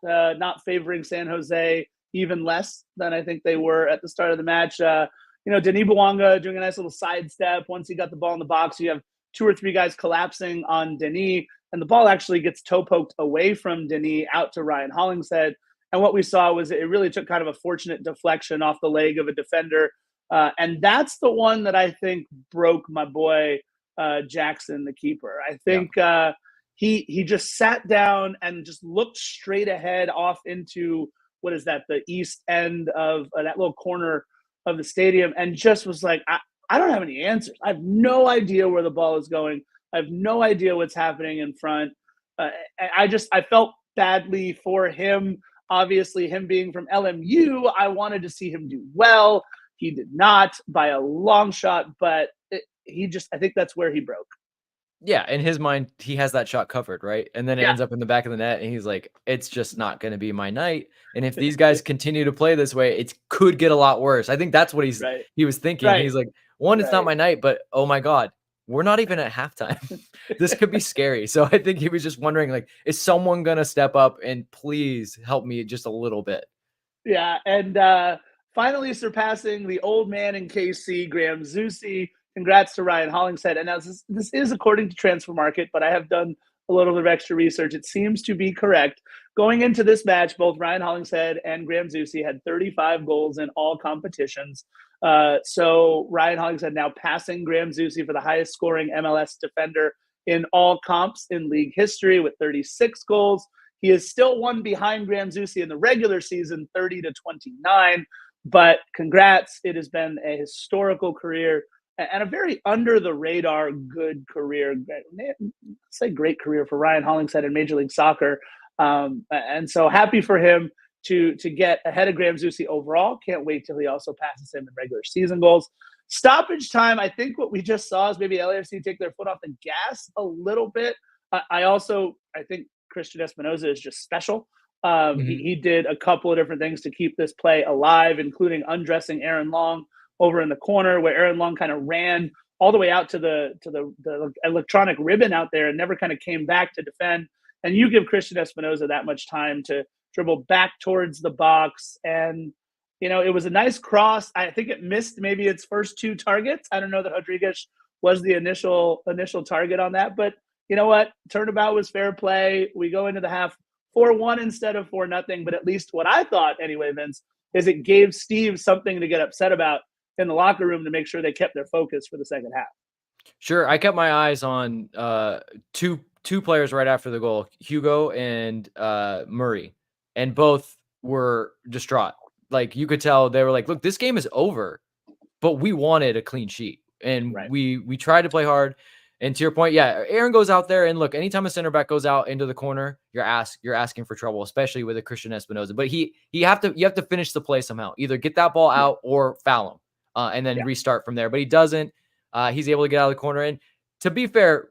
favoring San Jose even less than I think they were at the start of the match. Denis Bouanga doing a nice little sidestep. Once he got the ball in the box, you have 2 or 3 guys collapsing on Denis, and the ball actually gets toe poked away from Denis out to Ryan Hollingshead. And what we saw was it really took kind of a fortunate deflection off the leg of a defender. And that's the one that I think broke my boy Jackson, the keeper. I think he just sat down and just looked straight ahead off into, what is that, the east end of that little corner of the stadium, and just was like, I don't have any answers. I have no idea where the ball is going. I have no idea what's happening in front. I felt badly for him. Obviously, him being from LMU, I wanted to see him do well. He did not by a long shot, but I think that's where he broke. Yeah, in his mind, he has that shot covered, right? And then it ends up in the back of the net, and he's like, it's just not going to be my night. And if these guys continue to play this way, it could get a lot worse. I think that's what he was thinking. Right. He's like, it's not my night, but oh my God, we're not even at halftime. This could be scary. So I think he was just wondering, like, is someone going to step up and please help me just a little bit? Yeah, and finally surpassing the old man in KC, Graham Zusi. Congrats to Ryan Hollingshead. And now this is according to Transfer Market, but I have done a little bit of extra research. It seems to be correct. Going into this match, both Ryan Hollingshead and Graham Zusi had 35 goals in all competitions. So Ryan Hollingshead now passing Graham Zusi for the highest scoring MLS defender in all comps in league history with 36 goals. He is still one behind Graham Zusi in the regular season, 30-29. But congrats. It has been a historical career and a very under the radar good career. Say great career for Ryan Hollingshead in Major League Soccer. And so happy for him to get ahead of Graham Zusi overall. Can't wait till he also passes him in regular season goals. Stoppage time, I think what we just saw is maybe LAFC take their foot off the gas a little bit. I think Christian Espinoza is just special. He did a couple of different things to keep this play alive, including undressing Aaron Long over in the corner, where Aaron Long kind of ran all the way out to the electronic ribbon out there and never kind of came back to defend. And you give Christian Espinoza that much time to dribble back towards the box. And, it was a nice cross. I think it missed maybe its first two targets. I don't know that Rodriguez was the initial target on that, but you know what? Turnabout was fair play. We go into the half 4-1 instead of 4-0. But at least what I thought anyway, Vince, is it gave Steve something to get upset about in the locker room to make sure they kept their focus for the second half. Sure. I kept my eyes on two players right after the goal, Hugo and Murray, and both were distraught. Like you could tell they were like, look, this game is over, but we wanted a clean sheet and we tried to play hard. And to your point, yeah, Aaron goes out there and look, anytime a center back goes out into the corner, you're asking for trouble, especially with a Christian Espinoza. But you have to finish the play somehow, either get that ball out or foul him and then restart from there. But he doesn't. He's able to get out of the corner. And to be fair,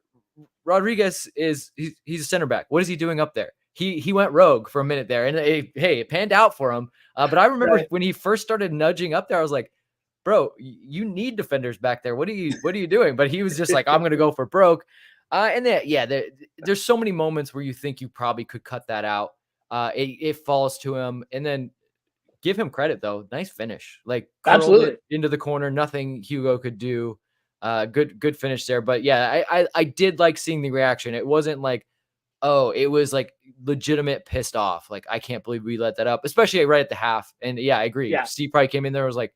Rodriguez he's a center back. What is he doing up there? He went rogue for a minute there, and it panned out for him. But I remember when he first started nudging up there, I was like, bro, you need defenders back there. What are you doing? But he was just like, I'm going to go for broke. And then, there's so many moments where you think you probably could cut that out. It falls to him, and then give him credit though. Nice finish, like absolutely into the corner. Nothing Hugo could do. Good finish there. But yeah, I did like seeing the reaction. It wasn't like, oh, it was like legitimate pissed off. Like, I can't believe we let that up, especially right at the half. And yeah, I agree. Yeah. Steve probably came in there and was like,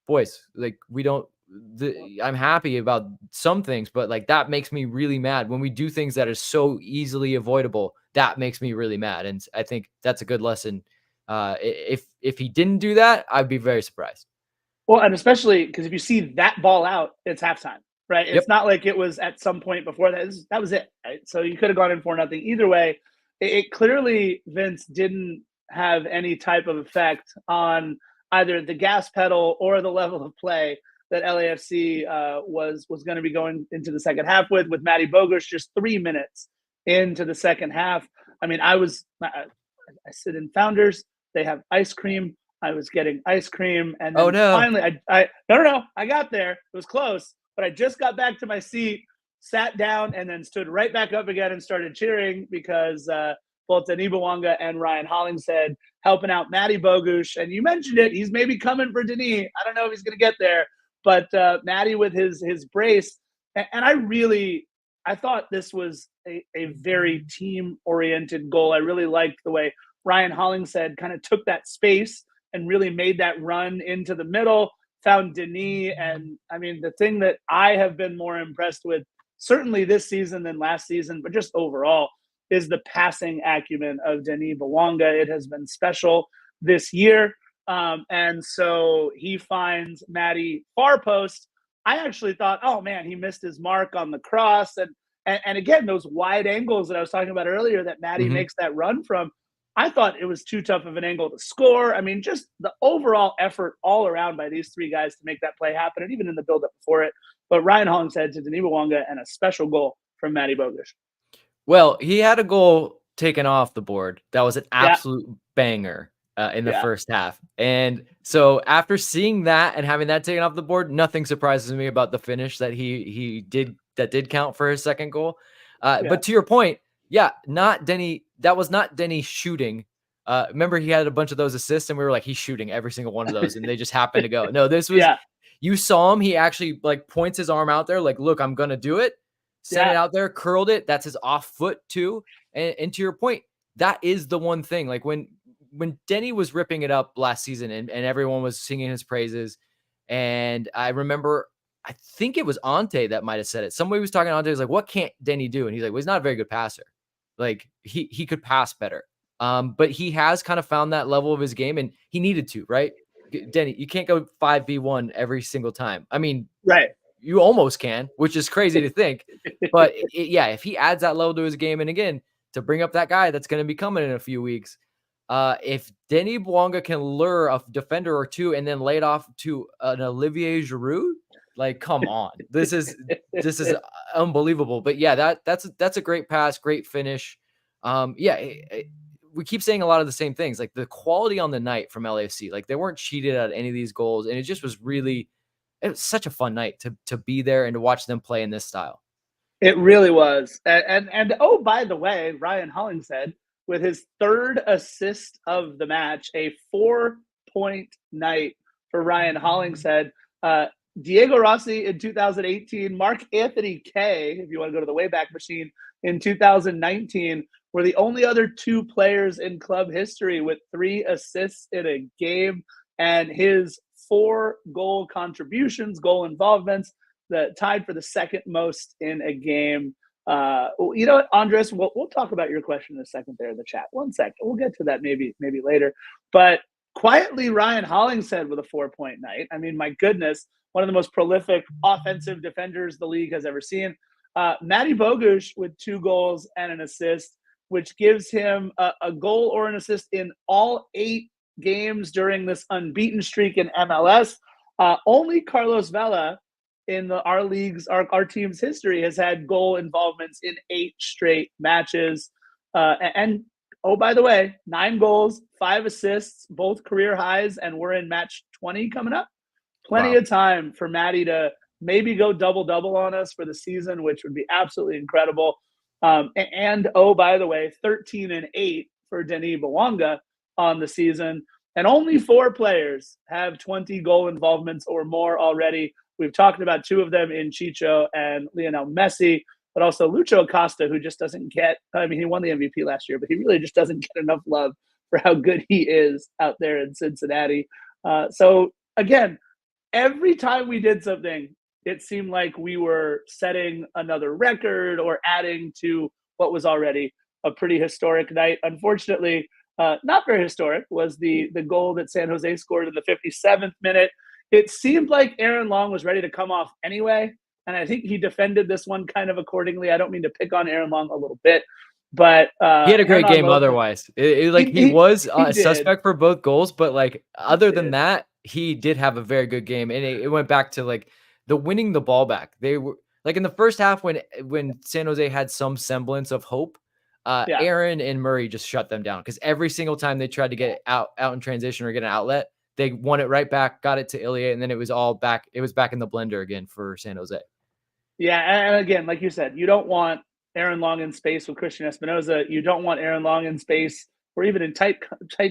boys, like I'm happy about some things, but like that makes me really mad when we do things that are so easily avoidable. That makes me really mad. And I think that's a good lesson. If he didn't do that, I'd be very surprised. Well, and especially because if you see that ball out, it's halftime, right? It's not like it was at some point before that. That was it, right? So you could have gone in 4-0. Either way, it clearly, Vince, didn't have any type of effect on either the gas pedal or the level of play that LAFC was going to be going into the second half with Matty Bogusz just 3 minutes into the second half. I mean, I sit in Founders. They have ice cream. I was getting ice cream, and then finally, I got there. It was close, but I just got back to my seat, sat down, and then stood right back up again and started cheering because both Denis Bouanga and Ryan Hollingshead helping out Matty Bogusz. And you mentioned it; he's maybe coming for Denis. I don't know if he's going to get there, but Matty with his brace, and I thought this was a very team-oriented goal. I really liked the way Ryan Hollingshead kind of took that space and really made that run into the middle, found Denis. And I mean, the thing that I have been more impressed with, certainly this season than last season, but just overall, is the passing acumen of Denis Bouanga. It has been special this year. And so he finds Matty far post. I actually thought, oh man, he missed his mark on the cross. And again, those wide angles that I was talking about earlier that Matty makes that run from, I thought it was too tough of an angle to score. I mean, just the overall effort all around by these three guys to make that play happen, and even in the build-up before it. But Ryan Hollingshead to Denis Bouanga and a special goal from Matty Bogusz. Well, he had a goal taken off the board. That was an absolute banger in the first half. And so after seeing that and having that taken off the board, nothing surprises me about the finish that he did count for his second goal. But to your point, not Denny. That was not Denny shooting. Remember he had a bunch of those assists and we were like, he's shooting every single one of those and they just happened to go. No, this was, Yeah. you saw him. He actually like points his arm out there. Like, look, I'm going to do it. Sent it out there, curled it. That's his off foot too. And to your point, that is the one thing. Like when Denny was ripping it up last season and everyone was singing his praises. And I remember, I think it was Ante that might've said it. Somebody was talking to Ante, was like, what can't Denny do? And he's like, well, he's not a very good passer. Like he could pass better. But he has kind of found that level of his game and he needed to, right? Denny, you can't go 5v1 every single time. I mean, right. You almost can, which is crazy to think. But yeah, if he adds that level to his game, and again, to bring up that guy that's going to be coming in a few weeks, if Denny Bouanga can lure a defender or two and then lay it off to an Olivier Giroud, like, come on, this is unbelievable. But yeah, that's a great pass, great finish. We keep saying a lot of the same things, like the quality on the night from LAFC, like they weren't cheated at any of these goals, and it just was really. It was such a fun night to be there and to watch them play in this style. It really was. And oh, by the way, Ryan Hollingshead with his 3rd assist of the match, a 4-point night for Ryan Hollingshead. Diego Rossi in 2018, Mark Anthony Kei, if you want to go to the Wayback Machine, in 2019 were the only other 2 players in club history with 3 assists in a game, and his 4 goal contributions, goal involvements, that tied for the 2nd most in a game. You know what, Andres, we'll talk about your question in a second there in the chat. 1 second. We'll get to that maybe later. But quietly, Ryan Hollingshead with a 4-point night. I mean, my goodness, one of the most prolific offensive defenders the league has ever seen. Matty Bogusz with 2 goals and an assist, which gives him a goal or an assist in all 8 games during this unbeaten streak in MLS. Only Carlos Vela in our team's history has had goal involvements in 8 straight matches. And oh, by the way, 9 goals, 5 assists, both career highs, and we're in match 20 coming up. Plenty of time for Matty to maybe go double-double on us for the season, which would be absolutely incredible. And oh, by the way, 13-8 for Denis Bouanga on the season. And only 4 players have 20 goal involvements or more already. We've talked about 2 of them in Chicho and Lionel Messi, but also Lucho Acosta, who just doesn't get – I mean, he won the MVP last year, but he really just doesn't get enough love for how good he is out there in Cincinnati. So, again, every time we did something, it seemed like we were setting another record or adding to what was already a pretty historic night. Unfortunately, not very historic was the goal that San Jose scored in the 57th minute. It seemed like Aaron Long was ready to come off anyway, and I think he defended this one kind of accordingly. I don't mean to pick on Aaron Long a little bit, but he had a great game otherwise. He was a suspect for both goals, but like other than that, he did have a very good game, and it went back to like the winning the ball back. They were like in the first half when San Jose had some semblance of hope. Aaron and Murray just shut them down because every single time they tried to get out in transition or get an outlet, they won it right back, got it to Ilya, and then it was all back. It was back in the blender again for San Jose. Yeah, and again, like you said, you don't want Aaron Long in space with Christian Espinoza. You don't want Aaron Long in space or even in tight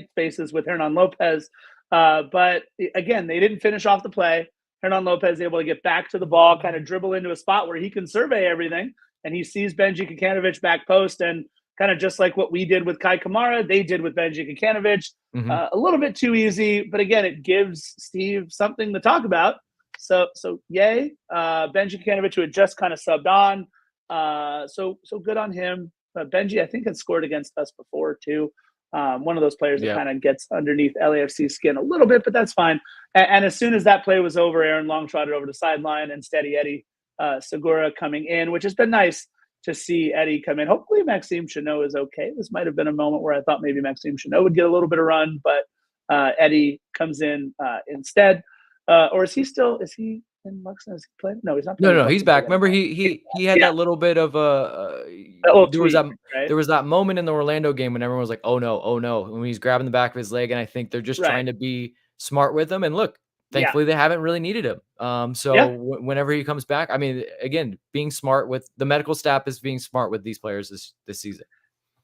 spaces with Hernan Lopez. But again, they didn't finish off the play. Hernan Lopez able to get back to the ball, kind of dribble into a spot where he can survey everything, and he sees Benji Kikanovic back post, and kind of just like what we did with Kei Kamara, they did with Benji Kikanovic. A little bit too easy, but again, it gives Steve something to talk about. So yay, Benji Kikanovic, who had just kind of subbed on. So good on him. Benji, I think, had scored against us before too. One of those players that kind of gets underneath LAFC's skin a little bit, but that's fine. And as soon as that play was over, Aaron Long trotted over the sideline, and steady Eddie Segura coming in, which has been nice to see Eddie come in. Hopefully Maxime Chanot is okay. This might have been a moment where I thought maybe Maxime Chanot would get a little bit of run, but Eddie comes in instead. Or is he in Luxembourg? Is he playing? No, he's not playing. No, he's back. Remember, he had that little bit of there was that moment in the Orlando game when everyone was like, oh no, when he's grabbing the back of his leg, and I think they're just trying to be smart with him. And look, thankfully they haven't really needed him. Whenever he comes back, I mean, again, being smart with the medical staff is being smart with these players this season.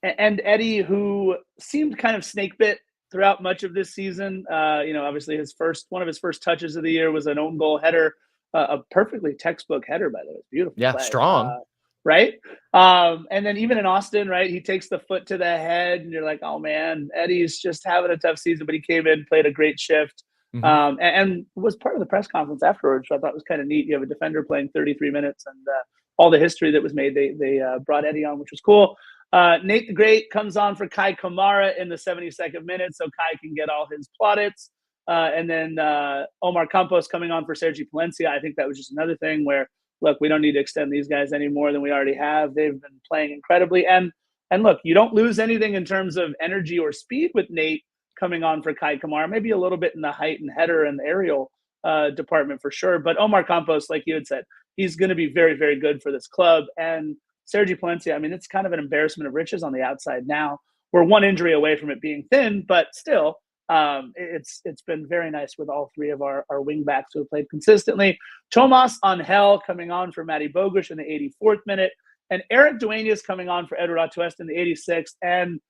And Eddie, who seemed kind of snake bit throughout much of this season. Obviously one of his first touches of the year was an own goal header, a perfectly textbook header, by the way. Beautiful Yeah, play. strong. Right. And then even in Austin, right, he takes the foot to the head and you're like, oh man, Eddie's just having a tough season, but he came in, played a great shift. And was part of the press conference afterwards, which I thought was kind of neat. You have a defender playing 33 minutes and all the history that was made. They brought Eddie on, which was cool. Nate the Great comes on for Kei Kamara in the 72nd minute, so Kei can get all his plaudits. And then Omar Campos coming on for Sergi Palencia. I think that was just another thing where, look, we don't need to extend these guys any more than we already have. They've been playing incredibly. And look, you don't lose anything in terms of energy or speed with Nate coming on for Kei Kamara. Maybe a little bit in the height and header and aerial department for sure. But Omar Campos, like you had said, he's going to be very, very good for this club. And Sergi Palencia, I mean, it's kind of an embarrassment of riches on the outside now. We're one injury away from it being thin, but still, it's been very nice with all three of our wing backs who have played consistently. Tomas Angel coming on for Matty Bogusz in the 84th minute, and Eric Duenas coming on for Edward Atuesta in the 86th. And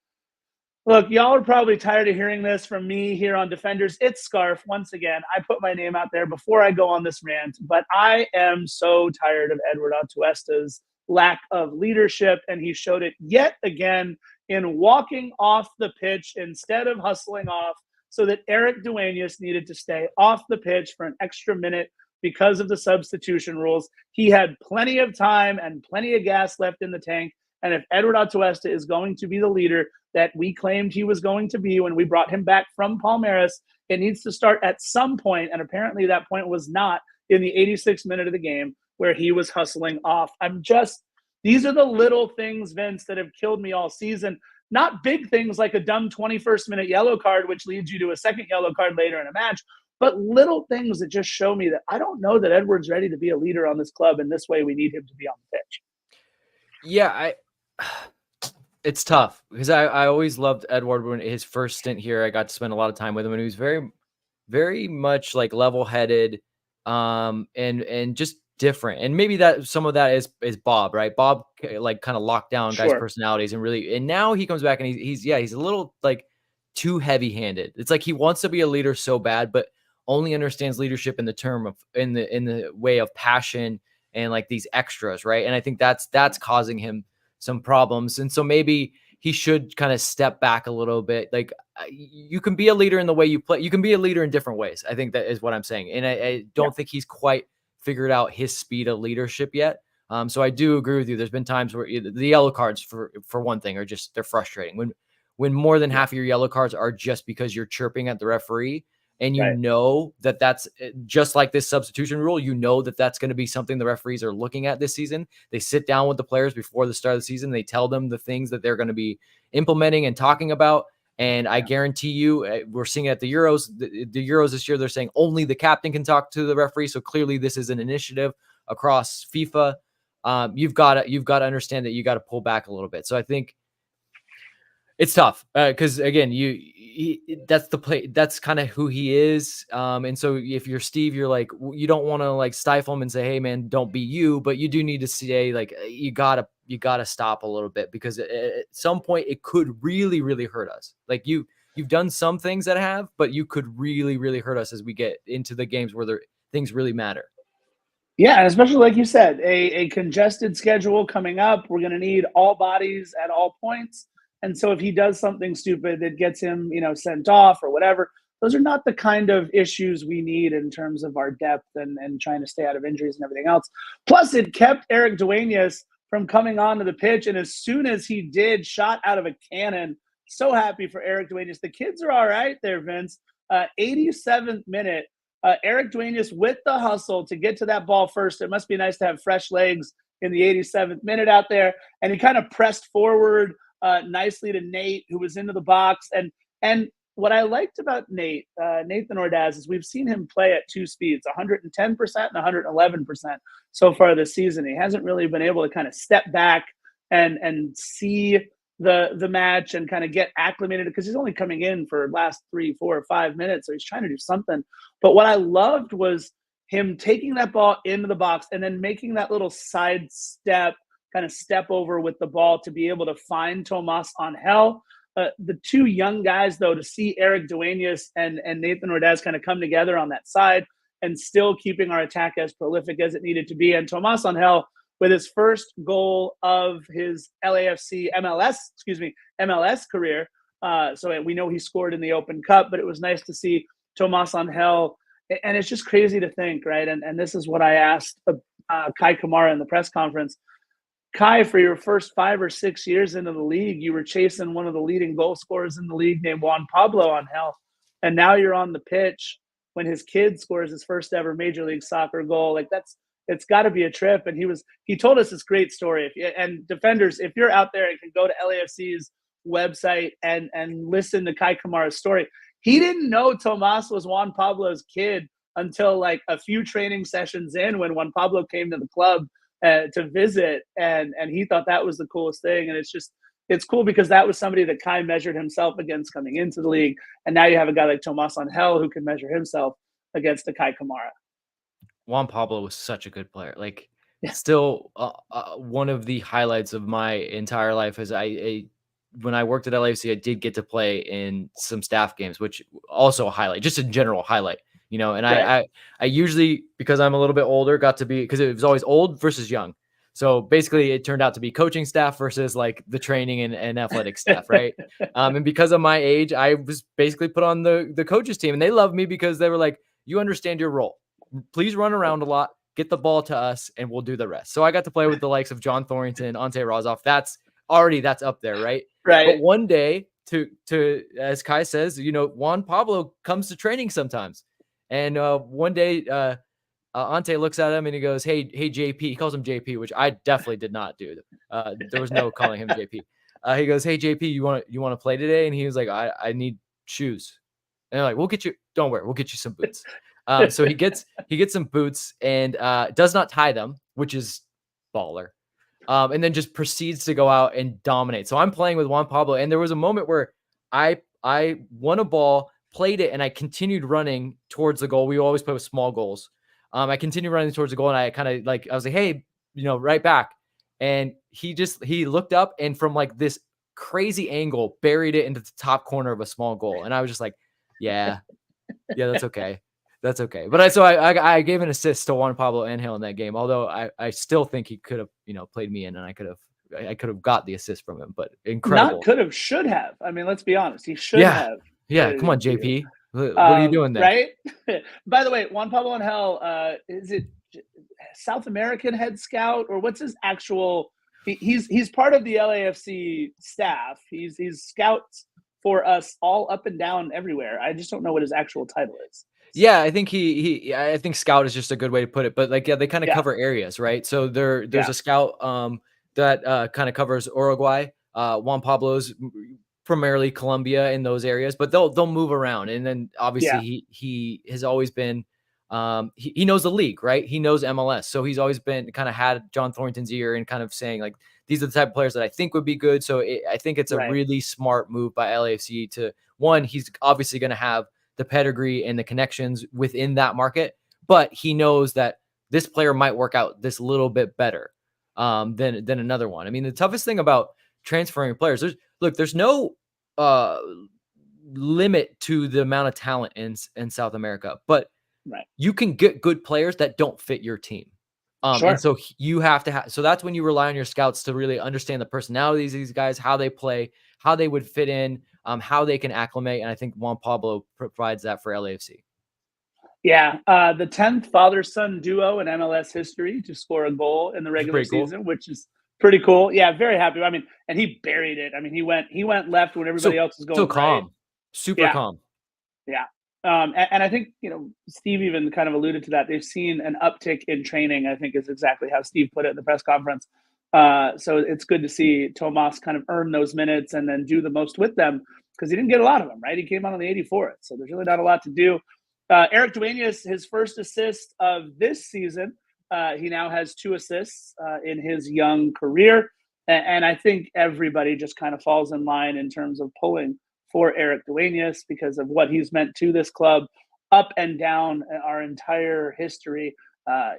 look, y'all are probably tired of hearing this from me here on Defenders. It's Scarf. Once again, I put my name out there before I go on this rant, but I am so tired of Edward Atuesta's lack of leadership, and he showed it yet again in walking off the pitch instead of hustling off, so that Eric Duenas needed to stay off the pitch for an extra minute because of the substitution rules. He had plenty of time and plenty of gas left in the tank, and if Edward Atuesta is going to be the leader that we claimed he was going to be when we brought him back from Palmeiras, it needs to start at some point, and apparently that point was not in the 86th minute of the game, where he was hustling off. These are the little things, Vince, that have killed me all season. Not big things like a dumb 21st minute yellow card, which leads you to a second yellow card later in a match, but little things that just show me that I don't know that Edward's ready to be a leader on this club, and this way we need him to be on the pitch. Yeah, it's tough because I always loved Edward when his first stint here. I got to spend a lot of time with him, and he was very, very much like level-headed, and just different. And maybe that some of that is Bob, right? Bob like kind of locked down guys' personalities and now he comes back and he's a little like too heavy-handed. It's like he wants to be a leader so bad, but only understands leadership in the way of passion and like these extras, right? And I think that's causing him some problems. And so maybe he should kind of step back a little bit. Like you can be a leader in the way you play. You can be a leader in different ways. I think that is what I'm saying. And I don't think he's quite figured out his speed of leadership yet. So I do agree with you. There's been times where the yellow cards for one thing they're frustrating. When more than half of your yellow cards are just because you're chirping at the referee, and you know that that's just like this substitution rule, you know that that's going to be something the referees are looking at this season. They sit down with the players before the start of the season. They tell them the things that they're going to be implementing and talking about. And I guarantee you, we're seeing it at the Euros. The Euros this year, they're saying only the captain can talk to the referee. So clearly this is an initiative across FIFA. You've got to understand that you got to pull back a little bit. So I think it's tough because again, that's the play. That's kind of who he is. And so if you're Steve, you're like, you don't want to like stifle him and say, hey man, don't be you, but you do need to say like, you gotta stop a little bit, because at some point it could really, really hurt us. Like you've done some things that have, but you could really, really hurt us as we get into the games where things really matter. Yeah, and especially like you said, a congested schedule coming up. We're going to need all bodies at all points. And so if he does something stupid that gets him, sent off or whatever, those are not the kind of issues we need in terms of our depth and trying to stay out of injuries and everything else. Plus, it kept Eric Duenas from coming onto the pitch. And as soon as he did, shot out of a cannon. So happy for Eric Duenas. The kids are all right there, Vince. 87th minute. Eric Duenas with the hustle to get to that ball first. It must be nice to have fresh legs in the 87th minute out there. And he kind of pressed forward nicely to Nate, who was into the box. And what I liked about Nathan Ordaz, is we've seen him play at two speeds, 110% and 111% so far this season. He hasn't really been able to kind of step back and see the match and kind of get acclimated, because he's only coming in for last 3, 4, or 5 minutes. So he's trying to do something. But what I loved was him taking that ball into the box and then making that little side step kind of step over with the ball to be able to find Tomas Angel. The two young guys, though, to see Eric Duenas and Nathan Ordaz kind of come together on that side and still keeping our attack as prolific as it needed to be. And Tomas Angel, with his first goal of his MLS career. So we know he scored in the Open Cup, but it was nice to see Tomas Angel. And it's just crazy to think, right? And this is what I asked Kei Kamara in the press conference. Kei, for your first 5 or 6 years into the league, you were chasing one of the leading goal scorers in the league named Juan Pablo Angel. And now you're on the pitch when his kid scores his first ever Major League Soccer goal. Like it's got to be a trip. And he told us this great story. And defenders, if you're out there and can go to LAFC's website and listen to Kei Kamara's story, he didn't know Tomas was Juan Pablo's kid until like a few training sessions in, when Juan Pablo came to the club to visit, and he thought that was the coolest thing. And it's cool because that was somebody that Kei measured himself against coming into the league, and now you have a guy like Tomas Angel who can measure himself against a Kei Kamara. Juan Pablo was such a good player. Like, still one of the highlights of my entire life is when I worked at LAFC, I did get to play in some staff games, which also a highlight, just a general highlight, you know. And right. I usually, because I'm a little bit older, got to be, because it was always old versus young. So basically it turned out to be coaching staff versus like the training and athletic staff. Right. And because of my age, I was basically put on the coaches team, and they loved me because they were like, you understand your role. Please run around a lot, get the ball to us, and we'll do the rest. So I got to play with the likes of John Thorrington, Ante Rozoff. That's up there. Right. Right. But one day, to as Kei says, you know, Juan Pablo comes to training sometimes. And one day, Ante looks at him and he goes, hey, JP. He calls him JP, which I definitely did not do. There was no calling him JP. He goes, hey, JP, you want to play today? And he was like, I need shoes. And they're like, we'll get you. Don't worry, we'll get you some boots. So he gets some boots and does not tie them, which is baller. And then just proceeds to go out and dominate. So I'm playing with Juan Pablo, and there was a moment where I won a ball, played it, and I continued running towards the goal. We always play with small goals. I continued running towards the goal, and I kind of I was like, hey, you know, right back. And he looked up, and from like this crazy angle, buried it into the top corner of a small goal. And I was just like, yeah, that's okay. That's okay. But I gave an assist to Juan Pablo Angel in that game, although I still think he could have, you know, played me in, and I could have got the assist from him. But incredible. Not could have, should have. I mean, let's be honest. He should have. Yeah, come on, JP. What are you doing there? Right? By the way, Juan Pablo Angel, is it South American head scout, or what's his actual? He's part of the LAFC staff. He's scouts for us all up and down everywhere. I just don't know what his actual title is. Yeah, I think I think scout is just a good way to put it. But like, yeah, they kind of cover areas, right? So there's a scout that kind of covers Uruguay. Juan Pablo's primarily Colombia in those areas, but they'll move around. And then obviously he has always been he knows the league, right? He knows MLS. So he's always been kind of had John Thornton's ear and kind of saying like, these are the type of players that I think would be good. So I think it's a really smart move by LAFC to, one, he's obviously going to have the pedigree and the connections within that market, but he knows that this player might work out this little bit better than another one. I mean, the toughest thing about transferring players, there's no limit to the amount of talent in South America, but you can get good players that don't fit your team. And so you have to so that's when you rely on your scouts to really understand the personalities of these guys, how they play, how they would fit in, how they can acclimate. And I think Juan Pablo provides that for LAFC. Yeah. The 10th father-son duo in MLS history to score a goal in the regular season, which is pretty cool. Yeah. Very happy. I mean, and he buried it. I mean, he went left when everybody else was going so calm, right. Super calm. Yeah. And I think, you know, Steve even kind of alluded to that. They've seen an uptick in training, I think is exactly how Steve put it in the press conference. So it's good to see Tomas kind of earn those minutes and then do the most with them, because he didn't get a lot of them, right? He came on the 84th. So there's really not a lot to do. Eric Duenas, his first assist of this season. He now has 2 assists in his young career. And I think everybody just kind of falls in line in terms of pulling for Eric Duenas because of what he's meant to this club up and down our entire history.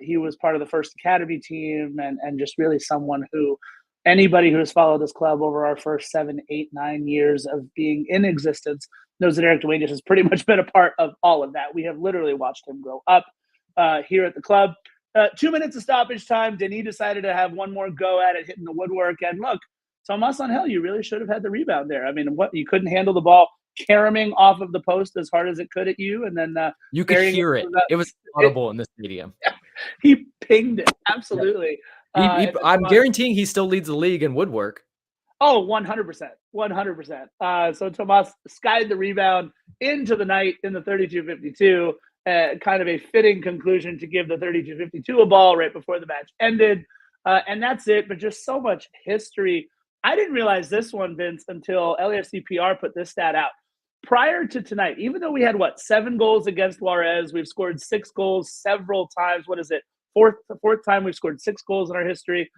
He was part of the first academy team, and just really someone who anybody who has followed this club over our first 7, 8, 9 years of being in existence knows that Eric Duenas has pretty much been a part of all of that. We have literally watched him grow up here at the club. 2 minutes of stoppage time. Denis decided to have one more go at it, hitting the woodwork. And look, Tomas Angel, you really should have had the rebound there. I mean, what, you couldn't handle the ball caroming off of the post as hard as it could at you, and then you could hear it. It was audible in the stadium. He pinged it, absolutely. I'm guaranteeing he still leads the league in woodwork. Oh, 100%. 100%. So Tomas skied the rebound into the night in the 32-52. Kind of a fitting conclusion to give the 32-52 a ball right before the match ended. And that's it. But just so much history. I didn't realize this one, Vince, until LAFC PR put this stat out. Prior to tonight, even though we had, 7 goals against Juarez, we've scored 6 goals several times. What is it? Fourth time we've scored 6 goals in our history.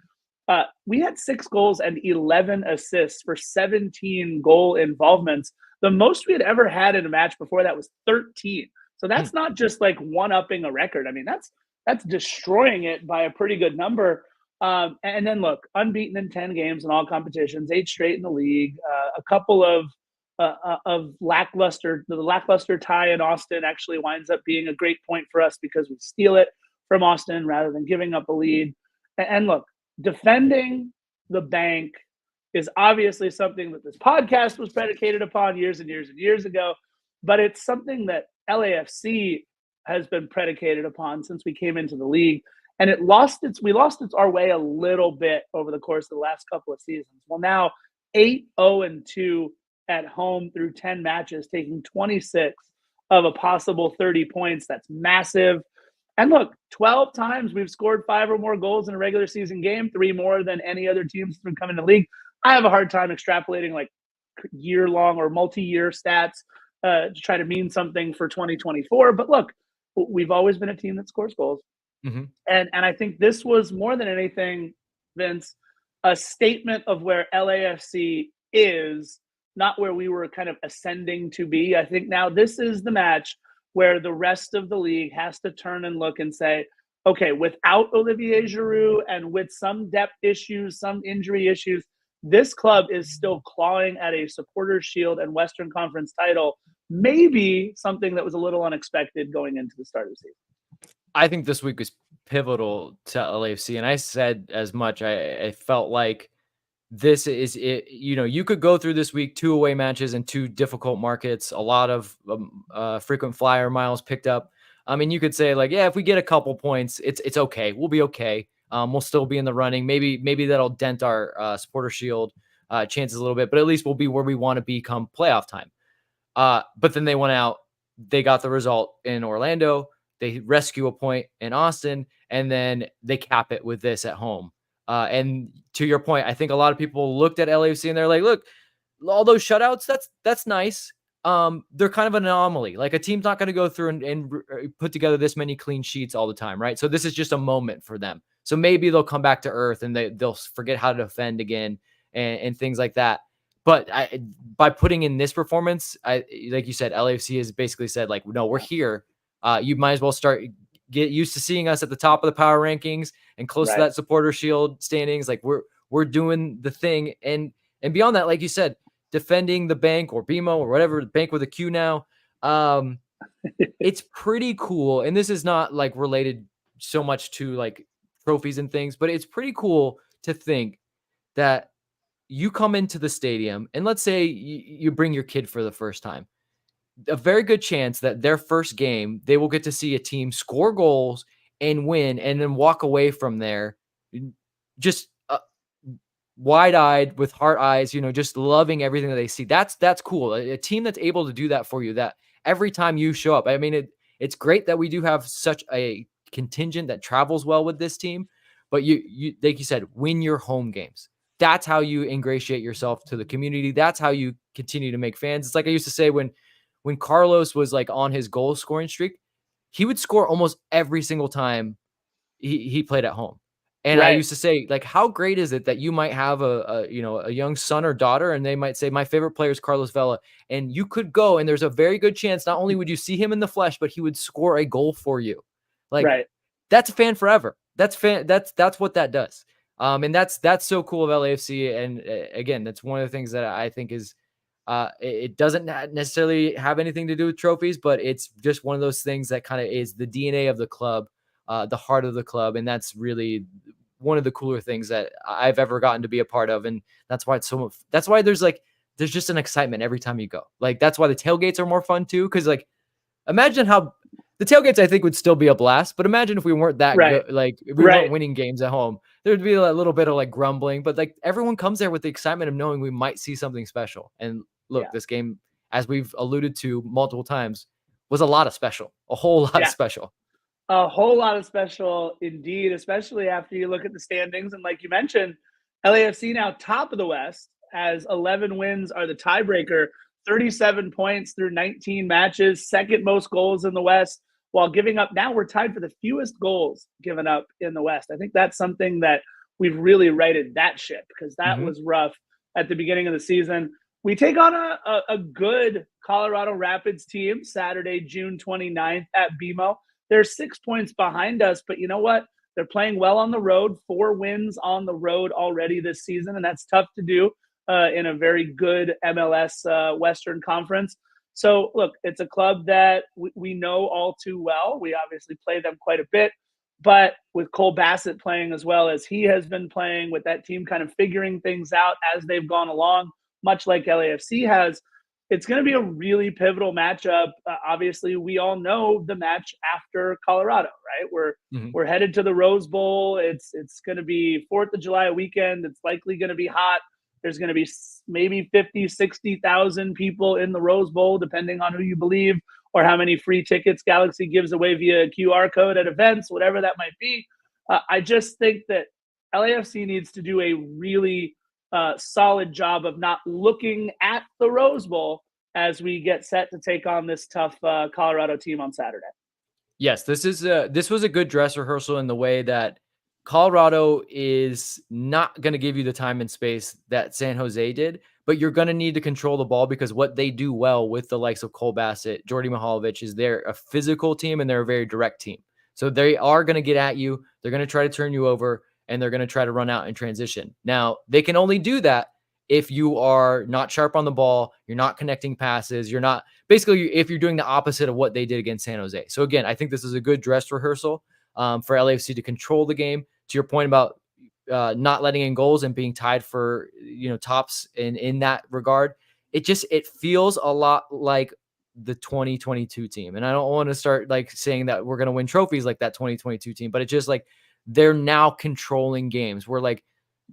We had 6 goals and 11 assists for 17 goal involvements. The most we had ever had in a match before that was 13. So that's not just like one-upping a record. I mean, that's destroying it by a pretty good number. And then look, unbeaten in 10 games in all competitions, 8 straight in the league, a couple of lackluster. The lackluster tie in Austin actually winds up being a great point for us because we steal it from Austin rather than giving up a lead. And look, defending the bank is obviously something that this podcast was predicated upon years and years and years ago, but it's something that LAFC has been predicated upon since we came into the league. And we lost our way a little bit over the course of the last couple of seasons. Well, now 8-0-2 at home through 10 matches, taking 26 of a possible 30 points. That's massive. And look, 12 times we've scored 5 or more goals in a regular season game, 3 more than any other teams that have come in the league. I have a hard time extrapolating like year-long or multi-year stats to try to mean something for 2024. But look, we've always been a team that scores goals. Mm-hmm. And I think this was more than anything, Vince, a statement of where LAFC is, not where we were kind of ascending to be. I think now this is the match where the rest of the league has to turn and look and say, okay, without Olivier Giroud and with some depth issues, some injury issues, this club is still clawing at a Supporters' Shield and Western Conference title, maybe something that was a little unexpected going into the start of the season. I think this week was pivotal to LAFC, and I said as much. I felt like this is it. You know, you could go through this week 2 away matches and 2 difficult markets, a lot of frequent flyer miles picked up. I mean, you could say like, yeah, if we get a couple points, it's okay. We'll be okay. We'll still be in the running. Maybe that'll dent our Supporter Shield chances a little bit, but at least we'll be where we want to be come playoff time. But then they went out. They got the result in Orlando. They rescue a point in Austin, and then they cap it with this at home. And to your point, I think a lot of people looked at LAFC and they're like, look, all those shutouts, that's nice. They're kind of an anomaly. Like a team's not going to go through and put together this many clean sheets all the time, right? So this is just a moment for them. So maybe they'll come back to earth and they'll forget how to defend again and things like that. But by putting in this performance, like you said, LAFC has basically said like, no, we're here. You might as well get used to seeing us at the top of the power rankings and close to that Supporter Shield standings. Like we're doing the thing. And beyond that, like you said, defending the bank or BMO or whatever, bank with a Q now. It's pretty cool. And this is not like related so much to like trophies and things, but it's pretty cool to think that you come into the stadium and let's say you bring your kid for the first time. A very good chance that their first game, they will get to see a team score goals and win and then walk away from there just wide-eyed with heart eyes, just loving everything that they see. That's cool. A team that's able to do that for you, that every time you show up. I mean, it's great that we do have such a contingent that travels well with this team, but you like you said, win your home games. That's how you ingratiate yourself to the community. That's how you continue to make fans. It's like I used to say when Carlos was like on his goal scoring streak, he would score almost every single time he played at home. And I used to say, like, how great is it that you might have a young son or daughter, and they might say, my favorite player is Carlos Vela. And you could go, and there's a very good chance, not only would you see him in the flesh, but he would score a goal for you. Like, that's a fan forever. That's what that does. And that's so cool of LAFC. And again, that's one of the things that I think is, it doesn't necessarily have anything to do with trophies, but it's just one of those things that kind of is the DNA of the club, the heart of the club. And that's really one of the cooler things that I've ever gotten to be a part of. And that's why that's why there's just an excitement every time you go. Like, that's why the tailgates are more fun too. Cause like, imagine how the tailgates, I think, would still be a blast, but imagine if we weren't that good, like if we weren't winning games at home, there'd be a little bit of like grumbling, but like everyone comes there with the excitement of knowing we might see something special. And look, this game, as we've alluded to multiple times, was a lot of special, a whole lot of special. A whole lot of special indeed, especially after you look at the standings. And like you mentioned, LAFC now top of the West, as 11 wins are the tiebreaker, 37 points through 19 matches, second most goals in the West, while giving up. Now we're tied for the fewest goals given up in the West. I think that's something that we've really righted that ship, because that was rough at the beginning of the season. We take on a good Colorado Rapids team Saturday, June 29th at BMO. They're 6 points behind us, but you know what? They're playing well on the road, 4 wins on the road already this season, and that's tough to do in a very good MLS Western Conference. So, look, it's a club that we know all too well. We obviously play them quite a bit, but with Cole Bassett playing as well as he has been playing, with that team kind of figuring things out as they've gone along, much like LAFC has, it's going to be a really pivotal matchup. Obviously, we all know the match after Colorado, right? We're headed to the Rose Bowl. It's going to be 4th of July weekend. It's likely going to be hot. There's going to be maybe 50, 60,000 people in the Rose Bowl, depending on who you believe, or how many free tickets Galaxy gives away via QR code at events, whatever that might be. I just think that LAFC needs to do a really solid job of not looking at the Rose Bowl as we get set to take on this tough Colorado team on Saturday. Yes, this was a good dress rehearsal in the way that Colorado is not going to give you the time and space that San Jose did, but you're going to need to control the ball, because what they do well with the likes of Cole Bassett, Jordy Mihalovic, is they're a physical team and they're a very direct team. So they are going to get at you. They're going to try to turn you over, and they're going to try to run out in transition. Now, they can only do that if you are not sharp on the ball, you're not connecting passes, you're not basically if you're doing the opposite of what they did against San Jose. So again, I think this is a good dress rehearsal for LAFC to control the game. To your point about not letting in goals and being tied for tops in that regard, it feels a lot like the 2022 team. And I don't want to start like saying that we're going to win trophies like that 2022 team, but it's just like they're now controlling games. We're like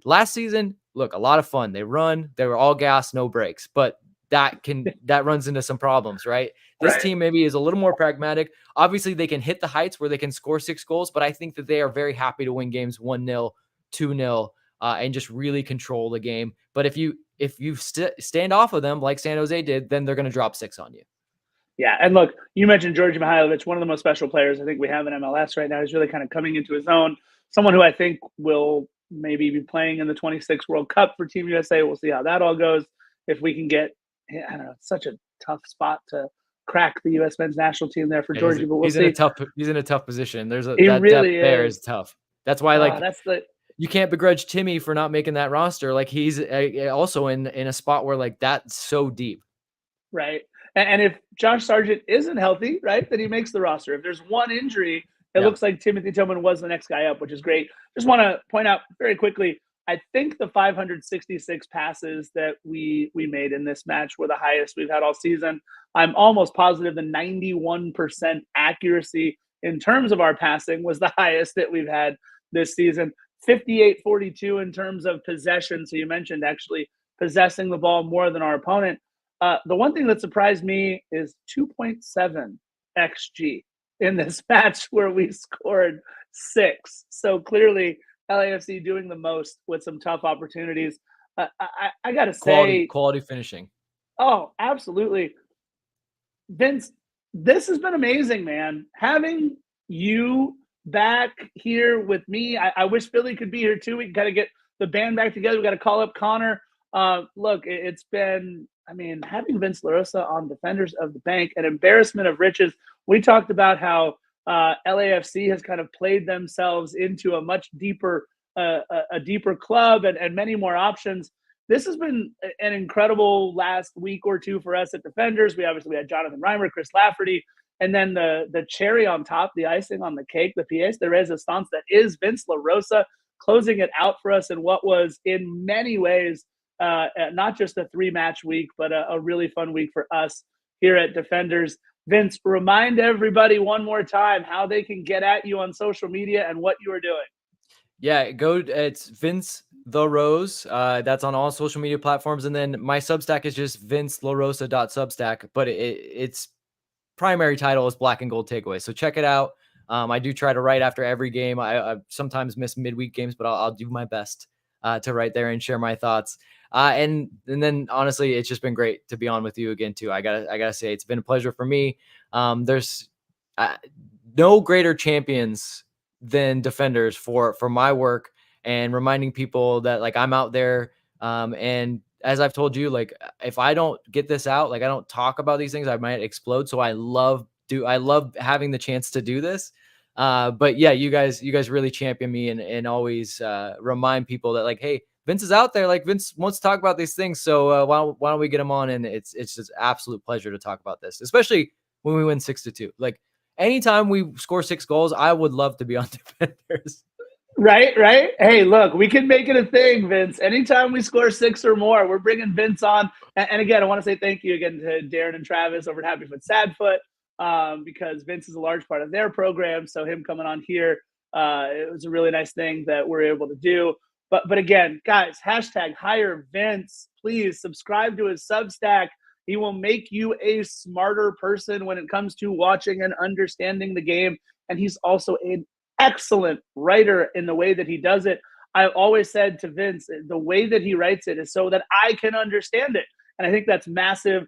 last season, look, a lot of fun. They were all gas, no brakes, but that runs into some problems, right? This team maybe is a little more pragmatic. Obviously, they can hit the heights where they can score 6 goals, but I think that they are very happy to win games 1-0, 2-0, and just really control the game. But if you stand off of them like San Jose did, then they're going to drop 6 on you. Yeah, and look, you mentioned Jordy Mihalovic, one of the most special players I think we have in MLS right now. He's really kind of coming into his own. Someone who I think will maybe be playing in the 26 World Cup for Team USA. We'll see how that all goes. If we can get, I don't know, it's such a tough spot to crack the U.S. men's national team there for Georgie, but we'll see. He's in a tough position. That really depth there is tough. That's why, you can't begrudge Timmy for not making that roster. Like, he's also in a spot where like that's so deep. Right. And if Josh Sargent isn't healthy, right, then he makes the roster. If there's one injury, it looks like Timothy Tillman was the next guy up, which is great. Just want to point out very quickly, I think the 566 passes that we made in this match were the highest we've had all season. I'm almost positive the 91% accuracy in terms of our passing was the highest that we've had this season. 58-42 in terms of possession. So you mentioned actually possessing the ball more than our opponent. The one thing that surprised me is 2.7 XG in this match where we scored 6. So clearly LAFC doing the most with some tough opportunities. I got to say, quality finishing. Oh, absolutely. Vince, this has been amazing, man. Having you back here with me. I wish Philly could be here too. We got to get the band back together. We got to call up Connor. Look, it's been, having Vince LaRosa on Defenders of the Bank, an embarrassment of riches. We talked about how LAFC has kind of played themselves into a much deeper, a deeper club and many more options. This has been an incredible last week or two for us at Defenders. We had Jonathan Reimer, Chris Lafferty, and then the cherry on top, the icing on the cake, the pièce de résistance that is Vince LaRosa closing it out for us in what was in many ways not just a 3-match week, but a really fun week for us here at Defenders. Vince, remind everybody one more time how they can get at you on social media and what you are doing. Yeah, it's Vince the Rose. That's on all social media platforms. And then my Substack is just vincelarosa.substack, but its primary title is Black and Gold Takeaway. So check it out. I do try to write after every game. I sometimes miss midweek games, but I'll do my best to write there and share my thoughts. And then honestly, it's just been great to be on with you again too. I gotta say, it's been a pleasure for me. There's no greater champions than Defenders for my work and reminding people that like I'm out there. And as I've told you, like if I don't get this out, like I don't talk about these things, I might explode. So I love having the chance to do this. But yeah, you guys really champion me and always remind people that like, hey, Vince is out there. Like Vince wants to talk about these things. So why don't we get him on? And it's just absolute pleasure to talk about this, especially when we win 6-2. Like anytime we score 6 goals, I would love to be on Defenders. Right. Hey, look, we can make it a thing, Vince. Anytime we score 6 or more, we're bringing Vince on. And again, I want to say thank you again to Darren and Travis over at Happyfoot Sadfoot, because Vince is a large part of their program. So him coming on here, it was a really nice thing that we're able to do. But again, guys, hashtag hire Vince. Please subscribe to his Substack. He will make you a smarter person when it comes to watching and understanding the game. And he's also an excellent writer in the way that he does it. I've always said to Vince, the way that he writes it is so that I can understand it. And I think that's massive.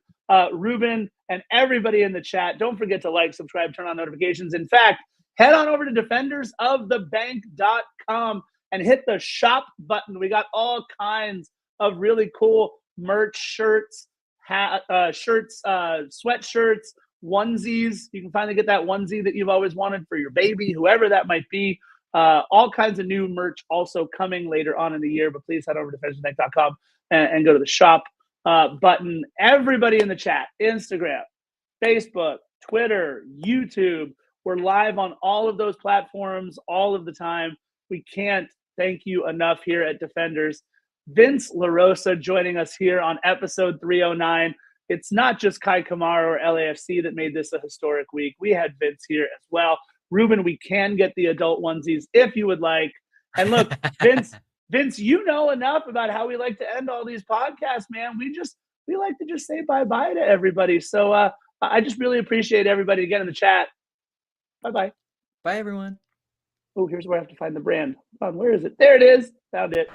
Ruben and everybody in the chat, don't forget to like, subscribe, turn on notifications. In fact, head on over to defendersofthebank.com and hit the shop button. We got all kinds of really cool merch, shirts, sweatshirts, onesies. You can finally get that onesie that you've always wanted for your baby, whoever that might be. All kinds of new merch also coming later on in the year, but please head over to defendersofthebank.com and go to the shop button. Everybody in the chat, Instagram, Facebook, Twitter, YouTube, we're live on all of those platforms all of the time. We can't thank you enough here at Defenders. Vince LaRosa joining us here on episode 309. It's not just Kei Kamara or LAFC that made this a historic week. We had Vince here as well. Ruben, we can get the adult onesies if you would like. And look, Vince, you know enough about how we like to end all these podcasts, man. We like to just say bye-bye to everybody. So I just really appreciate everybody again in the chat. Bye-bye. Bye, everyone. Oh, here's where I have to find the brand. Where is it? There it is. Found it.